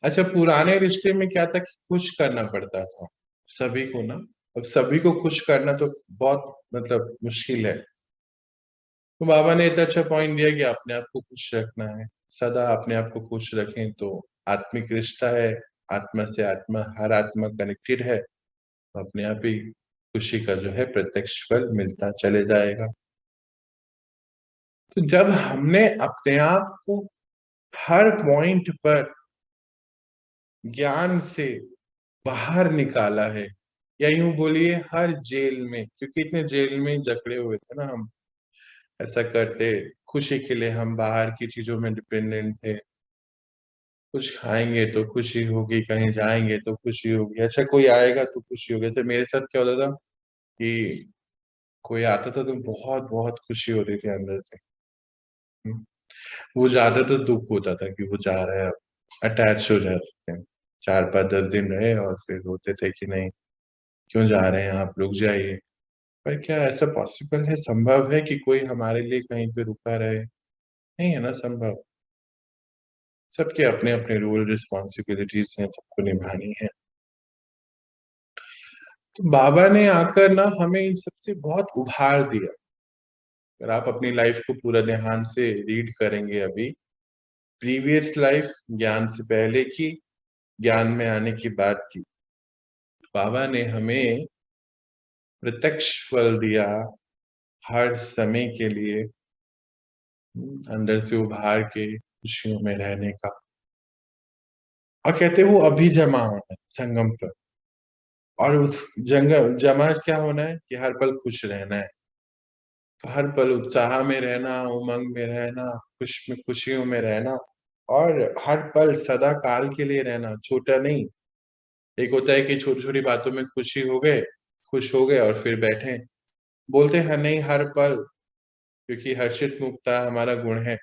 अच्छा, पुराने रिश्ते में क्या था कि खुश करना पड़ता था सभी को ना। अब सभी को खुश करना तो बहुत मतलब मुश्किल है। तो बाबा ने इतना अच्छा पॉइंट दिया कि अपने आप को खुश रखना है, सदा अपने आप को खुश रखें तो आत्मिक रिश्ता है, आत्मा से आत्मा, हर आत्मा कनेक्टेड है, तो अपने आप ही खुशी का जो है प्रत्यक्ष फल मिलता चले जाएगा। तो जब हमने अपने आप को हर पॉइंट पर ज्ञान से बाहर निकाला है, या यूं बोलिए हर जेल में, क्योंकि इतने जेल में जकड़े हुए थे ना हम, ऐसा करते खुशी के लिए हम बाहर की चीजों में डिपेंडेंट थे। कुछ खाएंगे तो खुशी होगी, कहीं जाएंगे तो खुशी होगी, अच्छा कोई आएगा तो खुशी होगी। तो मेरे साथ क्या होता था कि कोई आता था तो बहुत बहुत खुशी होती थी अंदर से। वो जाता तो दुख होता था कि वो जा रहा है, अटैच हो जाते थे। 4 5 10 दिन रहे और फिर रोते थे कि नहीं, क्यों जा रहे हैं आप लोग, जाइए। पर क्या ऐसा पॉसिबल है, संभव है कि कोई हमारे लिए कहीं पे रुका रहे? नहीं है ना संभव। सबके अपने अपने रोल रिस्पॉन्सिबिलिटीज हैं, सबको निभानी है। तो बाबा ने आकर ना हमें इन सबसे बहुत उभार दिया। अगर आप अपनी लाइफ को पूरा ध्यान से रीड करेंगे, अभी प्रीवियस लाइफ, ज्ञान से पहले की, ज्ञान में आने की बात की, बाबा ने हमें प्रत्यक्ष फल दिया हर समय के लिए, अंदर से उभार के खुशियों में रहने का। और कहते वो अभी जमा होना है संगम पर, और उस जंगल जमा क्या होना है कि हर पल खुश रहना है। तो हर पल उत्साह में रहना, उमंग में रहना, खुशियों में रहना, और हर पल सदा काल के लिए रहना, छोटा नहीं। एक होता है कि छोटी छोटी बातों में खुश हो गए और फिर बैठे, बोलते हैं नहीं, हर पल, क्योंकि हर्षित मुक्ता हमारा गुण है।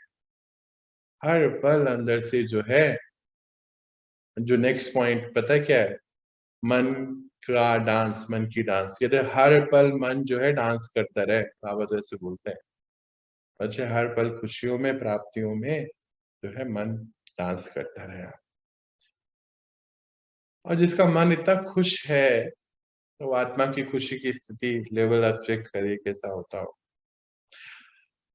हर पल अंदर से जो है, जो नेक्स्ट पॉइंट पता है क्या है? मन का डांस, मन की डांस। कहते हैं हर पल मन जो है डांस करता रहे, बाबा तो ऐसे बोलते हैं। अच्छा, हर पल खुशियों में, प्राप्तियों में जो है मन डांस करता रहे। और जिसका मन इतना खुश है, तो आत्मा की खुशी की स्थिति लेवल आप चेक करिए कैसा होता हो।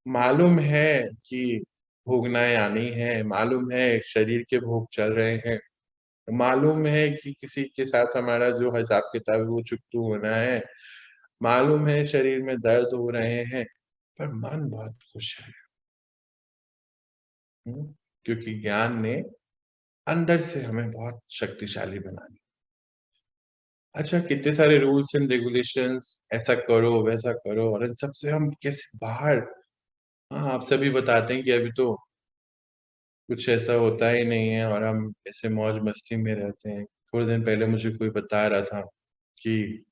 मालूम है कि भोगनाएं आनी है, मालूम है शरीर के भोग चल रहे हैं, मालूम है कि किसी के साथ हमारा जो हिसाब किताब है वो चुकतू होना है, मालूम है शरीर में दर्द हो रहे हैं, पर मन बहुत खुश है। क्योंकि ज्ञान ने अंदर से हमें बहुत शक्तिशाली बना दिया। अच्छा, कितने सारे रूल्स एंड रेगुलेशंस, ऐसा करो वैसा करो, और इन सबसे हम कैसे बाहर। हाँ, आप सभी बताते हैं कि अभी तो कुछ ऐसा होता ही नहीं है और हम ऐसे मौज मस्ती में रहते हैं। थोड़े दिन पहले मुझे कोई बता रहा था कि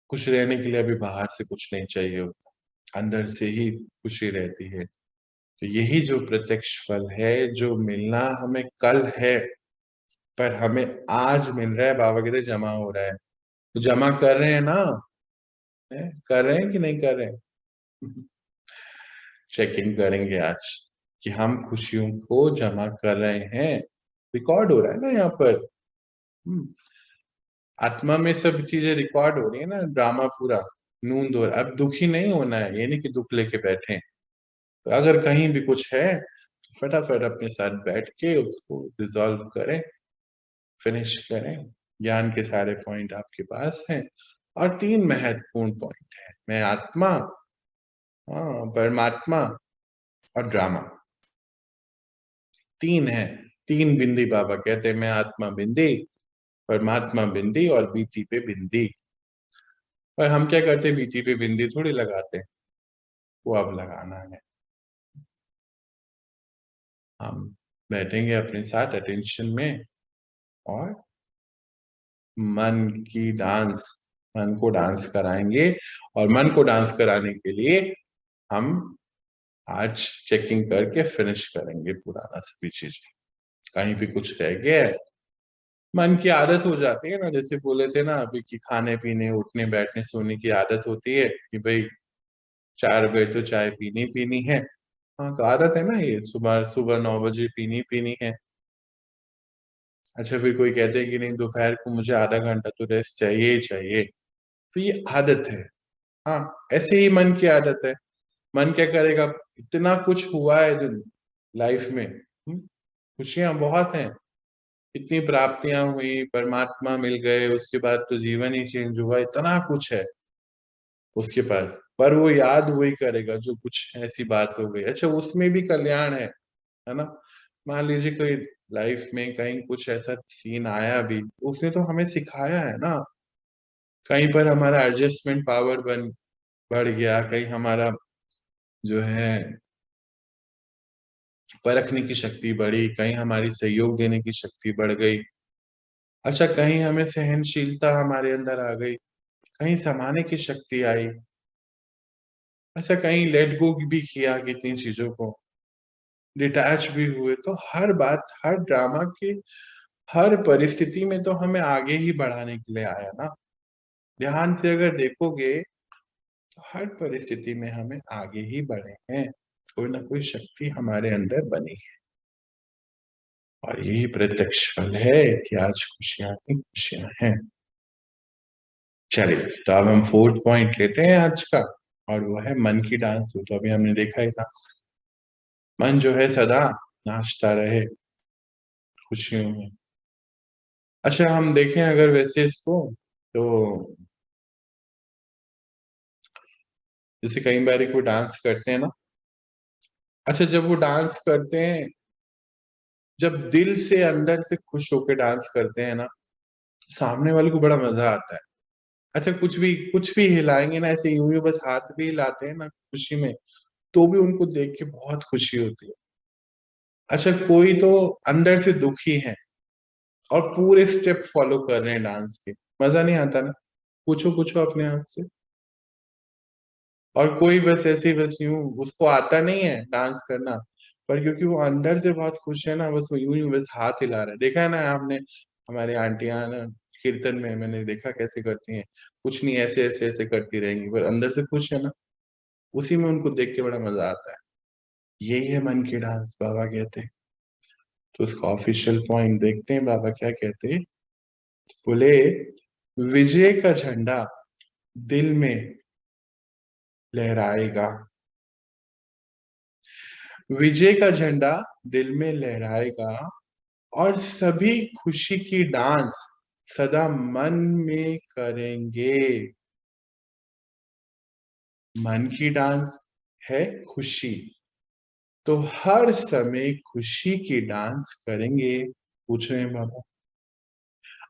खुश रहने के लिए अभी बाहर से कुछ नहीं चाहिए होता, अंदर से ही खुशी रहती है। तो यही जो प्रत्यक्ष फल है, जो मिलना हमें कल है पर हमें आज मिल रहा है, बाबा कहते जमा हो रहा है। तो जमा कर रहे हैं ना? कर रहे हैं कि नहीं कर रहे हैं? चेकिंग करेंगे आज कि हम खुशियों को जमा कर रहे हैं। रिकॉर्ड हो रहा है ना यहाँ पर। आत्मा में सब चीजें रिकॉर्ड हो रही है ना, ड्रामा पूरा नूंद हो रहा है। अब दुखी नहीं होना है, ये नहीं कि दुख लेके बैठे हैं। तो अगर कहीं भी कुछ है तो फटाफट अपने साथ बैठ के उसको रिजॉल्व करें, फिनिश करें। ज्ञान के सारे पॉइंट आपके पास हैं। और 3 महत्वपूर्ण पॉइंट है, मैं आत्मा, हाँ, परमात्मा और ड्रामा। 3 है। 3 बिंदी बाबा कहते हैं, मैं आत्मा बिंदी, परमात्मा बिंदी और बीती पे बिंदी। पर हम क्या करते हैं, बीती पे बिंदी थोड़ी लगाते हैं, वो अब लगाना है। हम बैठेंगे अपने साथ अटेंशन में और मन की डांस, मन को डांस कराएंगे। और मन को डांस कराने के लिए हम आज चेकिंग करके फिनिश करेंगे पुराना सभी चीजें। कहीं भी कुछ रह गया है, मन की आदत हो जाती है ना, जैसे बोले थे ना अभी कि खाने पीने, उठने बैठने सोने की आदत होती है कि भाई 4 बजे तो चाय पीनी पीनी है। हाँ, तो आदत है ना, ये सुबह सुबह 9 बजे पीनी पीनी है। अच्छा, फिर कोई कहते हैं कि नहीं, दोपहर को मुझे आधा घंटा तो रेस्ट चाहिए ही चाहिए। तो ये आदत है। हाँ, ऐसे ही मन की आदत है। मन क्या करेगा, इतना कुछ हुआ है जो लाइफ में, खुशियां बहुत हैं, इतनी प्राप्तियां हुई, परमात्मा मिल गए, उसके बाद तो जीवन ही चेंज हुआ, इतना कुछ है उसके पास, पर वो याद वही करेगा जो कुछ ऐसी बात हो गई। अच्छा, उसमें भी कल्याण है ना? मान लीजिए कोई लाइफ में कहीं कुछ ऐसा सीन आया भी, उसने तो हमें सिखाया है ना। कहीं पर हमारा एडजस्टमेंट पावर बढ़ गया, कहीं हमारा जो है परखने की शक्ति बढ़ी, कहीं हमारी सहयोग देने की शक्ति बढ़ गई। अच्छा, कहीं हमें सहनशीलता हमारे अंदर आ गई, कहीं समाने की शक्ति आई। अच्छा, कहीं लेट गो भी किया कितनी चीजों को, डिटैच भी हुए। तो हर बात, हर ड्रामा के हर परिस्थिति में तो हमें आगे ही बढ़ाने के लिए आया ना। ध्यान से अगर देखोगे तो हर परिस्थिति में हमें आगे ही बढ़े हैं, कोई ना कोई शक्ति हमारे अंदर बनी है। और यही प्रत्यक्ष फल है कि आज खुशियां ही खुशियां हैं। चलिए, तो अब हम 4th पॉइंट लेते हैं आज का, और वो है मन की डांस। तो अभी हमने देखा ही था, मन जो है सदा नाचता रहे खुशियों में। अच्छा, हम देखें अगर वैसे इसको, तो जैसे कई बार कोई डांस करते हैं ना, अच्छा जब वो डांस करते हैं, जब दिल से अंदर से खुश होकर डांस करते हैं ना, तो सामने वाले को बड़ा मजा आता है। अच्छा, कुछ भी हिलाएंगे ना, ऐसे यूं ही बस हाथ भी हिलाते हैं ना खुशी में, तो भी उनको देख के बहुत खुशी होती है। अच्छा, कोई तो अंदर से दुखी है और पूरे स्टेप फॉलो कर रहे हैं डांस के, मजा नहीं आता ना? पूछो पूछो अपने आप से। और कोई बस ऐसे ही बस यूं, उसको आता नहीं है डांस करना, पर क्योंकि वो अंदर से बहुत खुश है ना, बस वो यूं ही बस हाथ हिला रहा है। देखा है ना आपने, हमारी आंटियां ना कीर्तन में मैंने देखा कैसे करती हैं, कुछ नहीं ऐसे ऐसे ऐसे करती रहेंगी, पर अंदर से खुश है ना, उसी में उनको देख के बड़ा मजा आता है। यही है मन की डांस, बाबा कहते हैं। तो उसका ऑफिशियल पॉइंट देखते हैं, बाबा क्या कहते हैं। बोले, विजय का झंडा दिल में लहराएगा, विजय का झंडा दिल में लहराएगा, और सभी खुशी की डांस सदा मन में करेंगे। मन की डांस है खुशी, तो हर समय खुशी की डांस करेंगे। पूछ रहे हैं बाबा।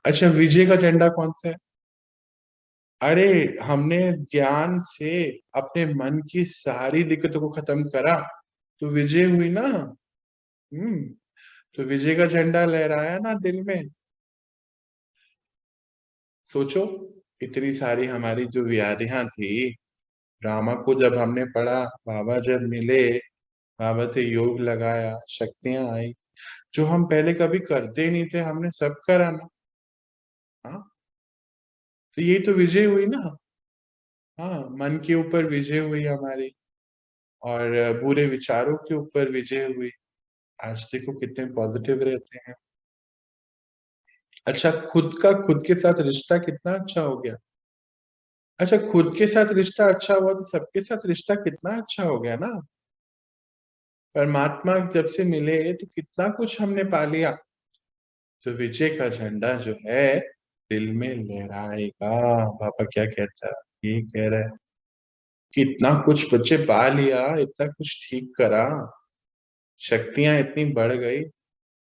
अच्छा, विजय का झंडा कौन सा है? अरे, हमने ज्ञान से अपने मन की सारी दिक्कतों को खत्म करा, तो विजय हुई ना। तो विजय का झंडा लहराया ना दिल में। सोचो, इतनी सारी हमारी जो व्याधियां थी, ड्रामा को जब हमने पढ़ा, बाबा जब मिले, बाबा से योग लगाया, शक्तियां आई, जो हम पहले कभी करते ही नहीं थे, हमने सब करा ना। हाँ, तो यही तो विजय हुई ना। हाँ, मन के ऊपर विजय हुई हमारी, और बुरे विचारों के ऊपर विजय हुई। आज देखो कितने पॉजिटिव रहते हैं। अच्छा, खुद के साथ रिश्ता कितना अच्छा हो गया। अच्छा, खुद के साथ रिश्ता अच्छा हुआ तो सबके साथ रिश्ता कितना अच्छा हो गया ना। परमात्मा जब से मिले तो कितना कुछ हमने पा लिया। तो विजय का झंडा जो है दिल में लहराएगा। पापा क्या कहता है, ये कह रहा है कि इतना कुछ बच्चे पा लिया, इतना कुछ ठीक करा, शक्तियां इतनी बढ़ गई,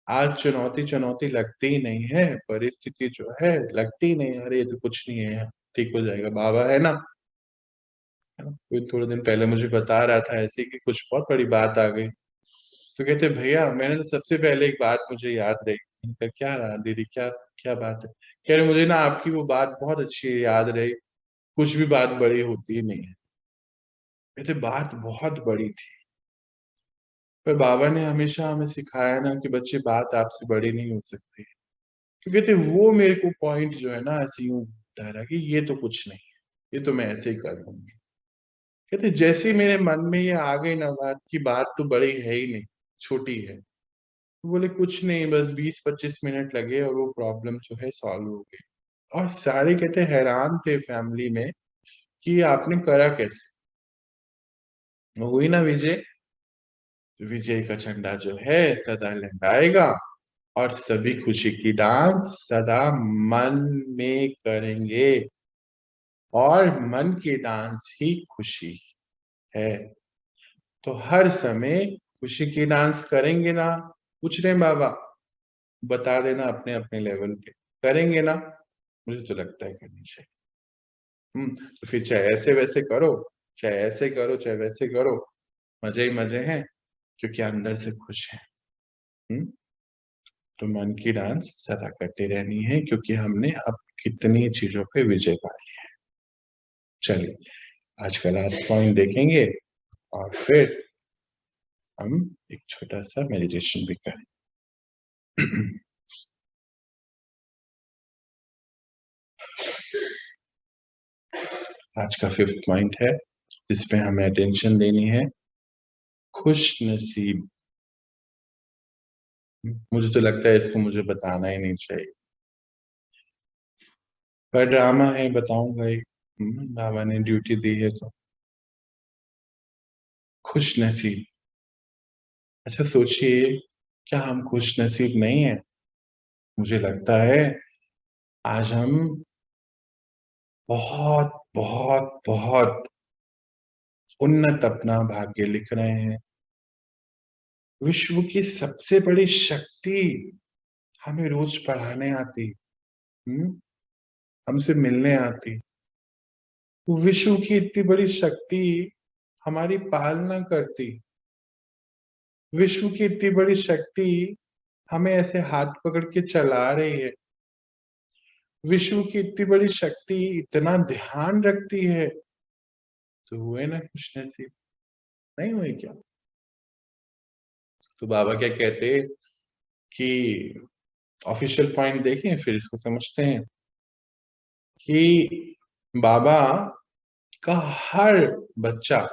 आज चुनौती चुनौती लगती ही नहीं है, परिस्थिति जो है लगती ही नहीं है, अरे ये तो कुछ नहीं है, ठीक हो जाएगा, बाबा है ना। कोई थोड़े दिन पहले मुझे बता रहा था ऐसे कि कुछ बहुत बड़ी बात आ गई, तो कहते भैया मैंने तो सबसे पहले एक बात मुझे याद रही। मैंने कहा, क्या रहा दीदी, क्या क्या बात है? कह रहे, मुझे ना आपकी वो बात बहुत अच्छी याद रही, कुछ भी बात बड़ी होती ही नहीं है। कहते बात बहुत बड़ी थी, पर बाबा ने हमेशा हमें सिखाया ना कि बच्चे बात आपसे बड़ी नहीं हो सकती। तो कहते वो मेरे को पॉइंट जो है ना ऐसे यूं ठहरा कि ये तो कुछ नहीं है, ये तो मैं ऐसे ही कर लूंगी। कहते जैसे ही मेरे मन में ये आ गई ना बात की, बात तो बड़ी है ही नहीं, छोटी है, तो बोले कुछ नहीं, बस 20-25 मिनट लगे और वो प्रॉब्लम जो है सॉल्व हो गई। और सारे कहते हैरान थे फैमिली में कि आपने करा कैसे। वो हुई ना विजय। विजय का झंडा जो है सदा लहराएगा, और सभी खुशी की डांस सदा मन में करेंगे, और मन की डांस ही खुशी है। तो हर समय खुशी की डांस करेंगे ना? पूछ रहे हैं बाबा, बता देना अपने अपने लेवल पे, करेंगे ना? मुझे तो लगता है करनी चाहिए। तो फिर चाहे ऐसे वैसे करो, चाहे ऐसे करो, चाहे वैसे करो, मजे ही मजे हैं, क्योंकि अंदर से खुश है। हम्म तो मन की डांस सदा करते रहनी है, क्योंकि हमने अब कितनी चीजों पे विजय पाई है। चलिए, आज का लास्ट पॉइंट देखेंगे, और फिर हम एक छोटा सा मेडिटेशन भी करें। आज का 5th पॉइंट है जिसपे हमें अटेंशन देनी है, खुश नसीब। मुझे तो लगता है इसको मुझे बताना ही नहीं चाहिए, पर ड्रामा है, बताऊंगा ही। बाबा ने ड्यूटी दी है तो। खुश नसीब। अच्छा सोचिए, क्या हम खुश नसीब नहीं है? मुझे लगता है आज हम बहुत बहुत बहुत उन्नत अपना भाग्य लिख रहे हैं। विश्व की सबसे बड़ी शक्ति हमें रोज पढ़ाने आती, हम्म हमसे मिलने आती। विश्व की इतनी बड़ी शक्ति हमारी पालना करती, विश्व की इतनी बड़ी शक्ति हमें ऐसे हाथ पकड़ के चला रही है, विश्व की इतनी बड़ी शक्ति इतना ध्यान रखती है, तो हुए ना खुश नसीब, नहीं हुए क्या? तो बाबा क्या कहते कि ऑफिशियल पॉइंट देखें फिर इसको समझते हैं कि बाबा का हर बच्चा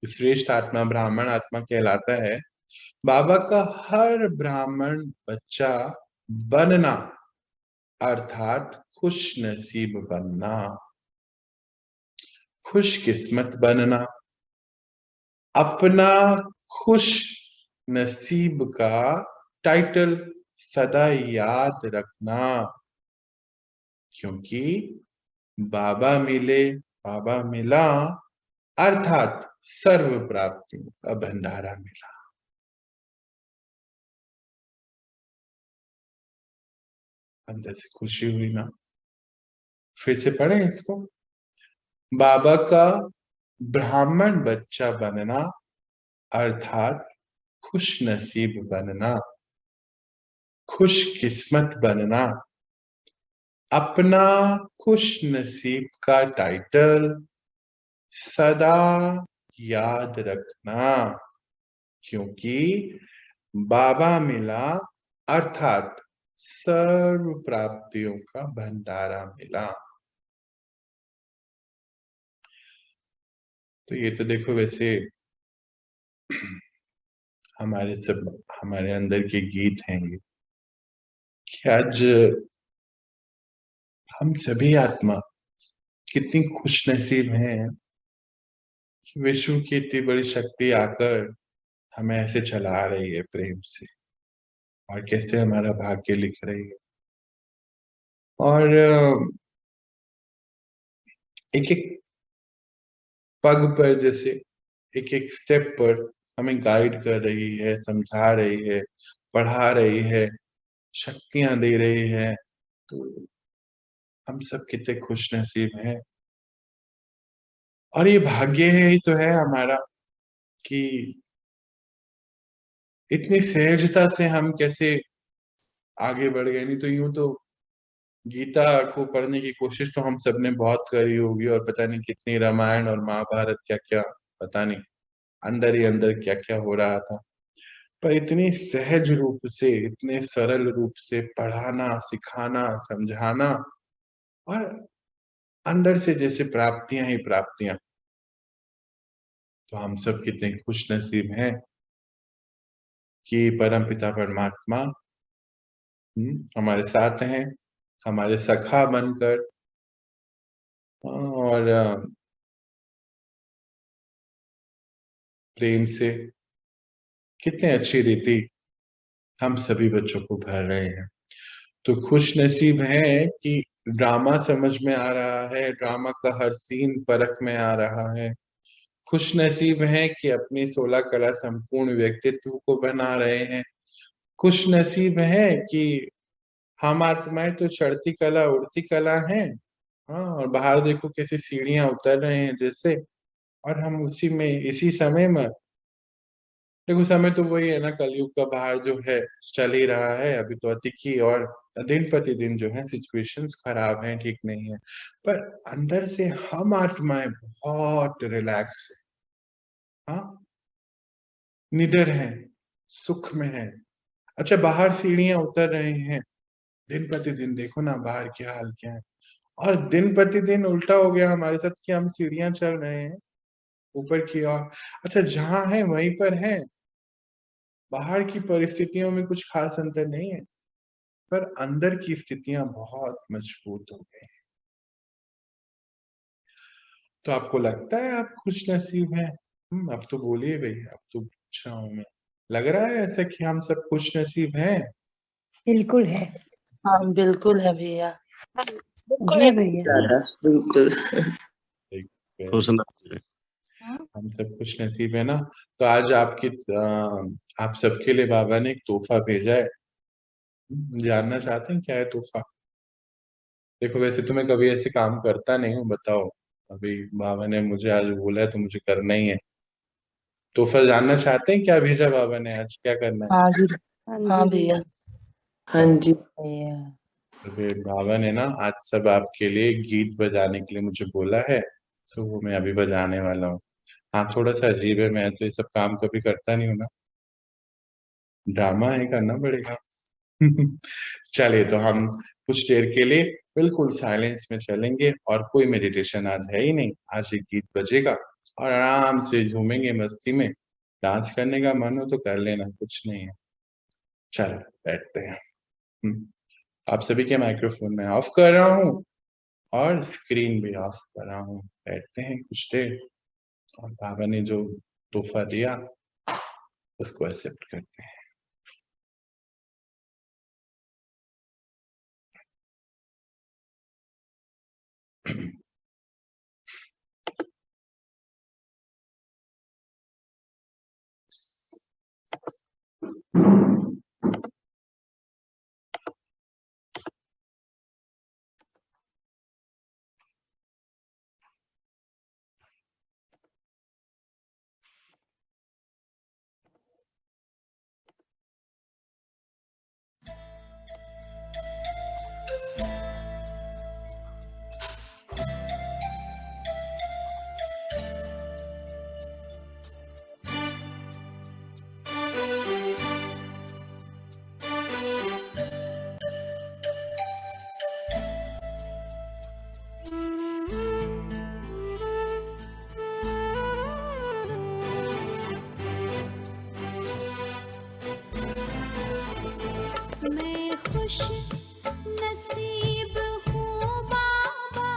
श्रेष्ठ आत्मा ब्राह्मण आत्मा कहलाता है। बाबा का हर ब्राह्मण बच्चा बनना अर्थात खुश नसीब बनना, खुश किस्मत बनना, अपना खुश नसीब का टाइटल सदा याद रखना, क्योंकि बाबा मिले, बाबा मिला अर्थात सर्व प्राप्तियों का भंडारा मिला। अंदर से खुशी हुई ना? फिर से पढ़ें इसको। बाबा का ब्राह्मण बच्चा बनना अर्थात खुश नसीब बनना, खुश किस्मत बनना, अपना खुश नसीब का टाइटल सदा याद रखना, क्योंकि बाबा मिला अर्थात सर्व प्राप्तियों का भंडारा मिला। तो ये तो देखो वैसे हमारे अंदर के गीत हैं ये, कि आज हम सभी आत्मा कितनी खुश नसीब हैं कि विश्व की इतनी बड़ी शक्ति आकर हमें ऐसे चला रही है प्रेम से, और कैसे हमारा भाग्य लिख रही है। और एक एक पग पर, जैसे एक एक स्टेप पर हमें गाइड कर रही है, समझा रही है, पढ़ा रही है, शक्तियां दे रही है। तो हम सब कितने खुश नसीब हैं। और ये भाग्य ही तो है हमारा कि इतनी सहजता से हम कैसे आगे बढ़ गए। नहीं तो यूं तो गीता को पढ़ने की कोशिश तो हम सबने बहुत करी होगी, और पता नहीं कितनी रामायण और महाभारत क्या क्या, पता नहीं अंदर ही अंदर क्या क्या हो रहा था। पर इतनी सहज रूप से, इतने सरल रूप से पढ़ाना, सिखाना, समझाना, और अंदर से जैसे प्राप्तियां ही प्राप्तियां। तो हम सब कितने खुश नसीब हैं कि परम पिता परमात्मा हमारे साथ हैं, हमारे सखा बनकर, और प्रेम से कितने अच्छी रीति हम सभी बच्चों को भर रहे हैं। तो खुश नसीब है कि ड्रामा समझ में आ रहा है, ड्रामा का हर सीन परख में आ रहा है। खुश नसीब है कि अपनी 16 कला संपूर्ण व्यक्तित्व को बना रहे हैं। खुश नसीब है कि हम आत्माएं तो चढ़ती कला उड़ती कला हैं, हाँ, और बाहर देखो कैसी सीढ़ियां उतर रहे हैं जैसे, और हम उसी में इसी समय में, देखो समय तो वही है ना, कलयुग का बाहर जो है चल ही रहा है अभी तो अति की, और दिन प्रतिदिन जो है सिचुएशंस खराब हैं, ठीक नहीं है। पर अंदर से हम आत्माएं बहुत रिलैक्स है, हाँ, निडर है, सुख में है। अच्छा, बाहर सीढ़ियां उतर रहे हैं, दिन प्रतिदिन देखो ना बाहर की हाल क्या है। और दिन प्रतिदिन उल्टा हो गया हमारे साथ कि हम सीढ़ियां चल रहे हैं ऊपर की ओर। अच्छा, जहां है वहीं पर है, बाहर की परिस्थितियों में कुछ खास अंतर नहीं है, पर अंदर की स्थितियां बहुत मजबूत हो गई। तो आपको लगता है आप खुश नसीब हैं? अब तो बोलिए भाई, अब तो पूछ रहा हूं मैं। लग रहा है ऐसा कि हम सब खुश नसीब हैं? बिल्कुल है। हाँ बिल्कुल है भैया। है भैया। ज्यादा बिल्कुल। खुश नसीब हम सब खुश नसीब है ना? तो आज आप सबके लिए बाबा ने एक तोहफा भेजा है। जानना चाहते हैं क्या है तोहफा? देखो वैसे तो मैं कभी ऐसे काम करता नहीं हूँ, बताओ, अभी बाबा ने मुझे आज बोला है तो मुझे करना ही है। तोहफा जानना चाहते हैं क्या भेजा बाबा ने आज, क्या करना है? हाँ जी। हाँ हाँ जी भैया। हाँ जी भैया तो फिर बाबा ने ना आज सब आपके लिए गीत बजाने के लिए मुझे बोला है, तो वो मैं अभी बजाने वाला हूँ। हाँ, थोड़ा सा अजीब है, मैं तो ये सब काम कभी करता नहीं हूँ ना, ड्रामा है, करना पड़ेगा। चलिए, तो हम कुछ देर के लिए बिल्कुल साइलेंस में चलेंगे और कोई मेडिटेशन आज है ही नहीं। आज ये गीत बजेगा और आराम से झूमेंगे मस्ती में। डांस करने का मन हो तो कर लेना, कुछ नहीं है। चलो बैठते हैं। आप सभी के माइक्रोफोन में ऑफ कर रहा हूँ और स्क्रीन भी ऑफ कर रहा हूँ। बैठते हैं कुछ देर और बाबा ने जो तोहफा दिया उसको एक्सेप्ट करते हैं। मैं खुश नसीब हूँ बाबा,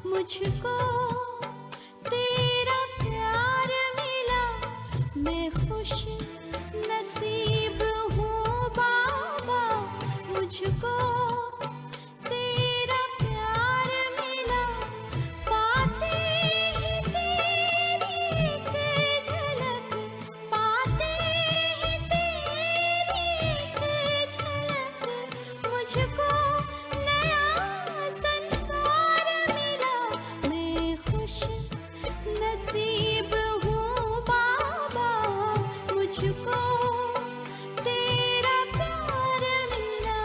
मुझको तेरा प्यार मिला। मैं खुश नसीब हूँ बाबा, मुझको तेरा प्यार मिला। पाते ही तेरी एक झलक, पाते ही तेरी एक झलक, मुझको नया संसार मिला। मैं खुश नसीब हूँ बाबा, मुझको तेरा प्यार मिला।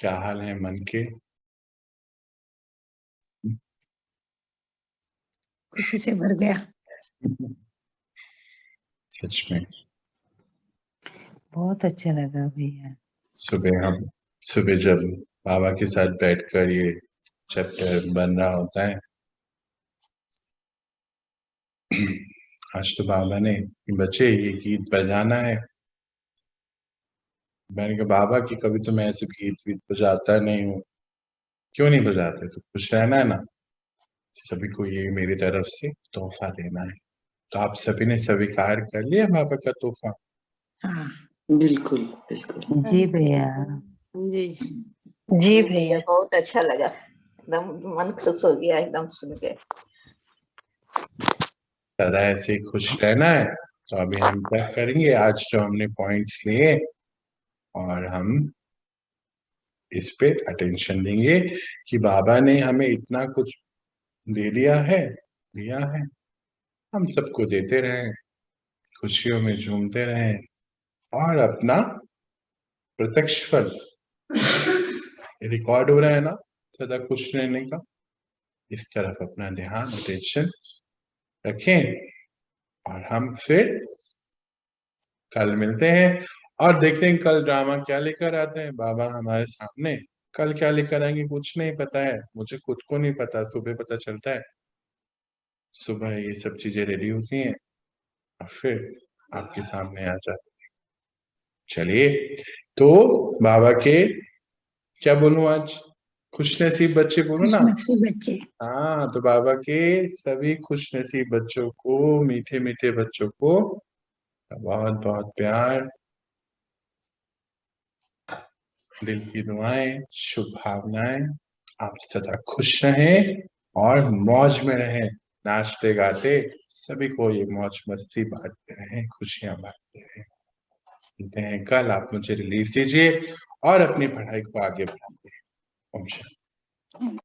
क्या हाल है मन के? खुशी से भर गया। सच में बहुत अच्छा लगा भैया। सुबह जब बाबा के साथ बैठकर ये चैप्टर बन रहा होता है, आज तो बाबा ने बच्चे ये गीत बजाना है। मैंने कहा बाबा की कभी तो मैं ऐसे गीत वीत बजाता नहीं हूँ, क्यों नहीं बजाते? तो खुश रहना है ना, सभी को ये मेरी तरफ से तोहफा देना है। तो आप सभी ने स्वीकार कर लिया बाबा का तोहफा? हाँ बिल्कुल बिल्कुल। जी भैया। जी जी भैया। बहुत अच्छा लगा, एकदम मन खुश हो गया एकदम सुन के। सदा ऐसे ही खुश रहना है। तो अभी हम क्या करेंगे, आज जो हमने पॉइंट्स लिए और हम इस पे अटेंशन देंगे कि बाबा ने हमें इतना कुछ दे दिया है, हम सबको देते रहें, खुशियों में झूमते रहें और अपना प्रत्यक्ष फल रिकॉर्ड हो रहा है ना सदा खुश रहने का, इस तरफ अपना ध्यान अटेंशन रखें। और हम फिर कल मिलते हैं और देखते हैं कल ड्रामा क्या लेकर आते हैं बाबा हमारे सामने। कल क्या लेकर आएंगे कुछ नहीं पता है, मुझे खुद को नहीं पता, सुबह पता चलता है। सुबह ये सब चीजें रेडी होती हैं और फिर आपके सामने आ जाती है। चलिए, तो बाबा के क्या बोलूं आज, खुश नसीब बच्चे बोलो ना। खुशनसीब बच्चे। हाँ, तो बाबा के सभी खुश नसीब बच्चों को, मीठे मीठे बच्चों को बहुत बहुत प्यार, दिल की दुआएं, शुभ भावनाएं। आप सदा खुश रहें और मौज में रहें, नाचते गाते सभी को ये मौज मस्ती बांटते रहें, खुशियां बांटते रहें। मिलते हैं कल, आप मुझे रिलीज दीजिए और अपनी पढ़ाई को आगे बढ़ाइए। ओम शांति।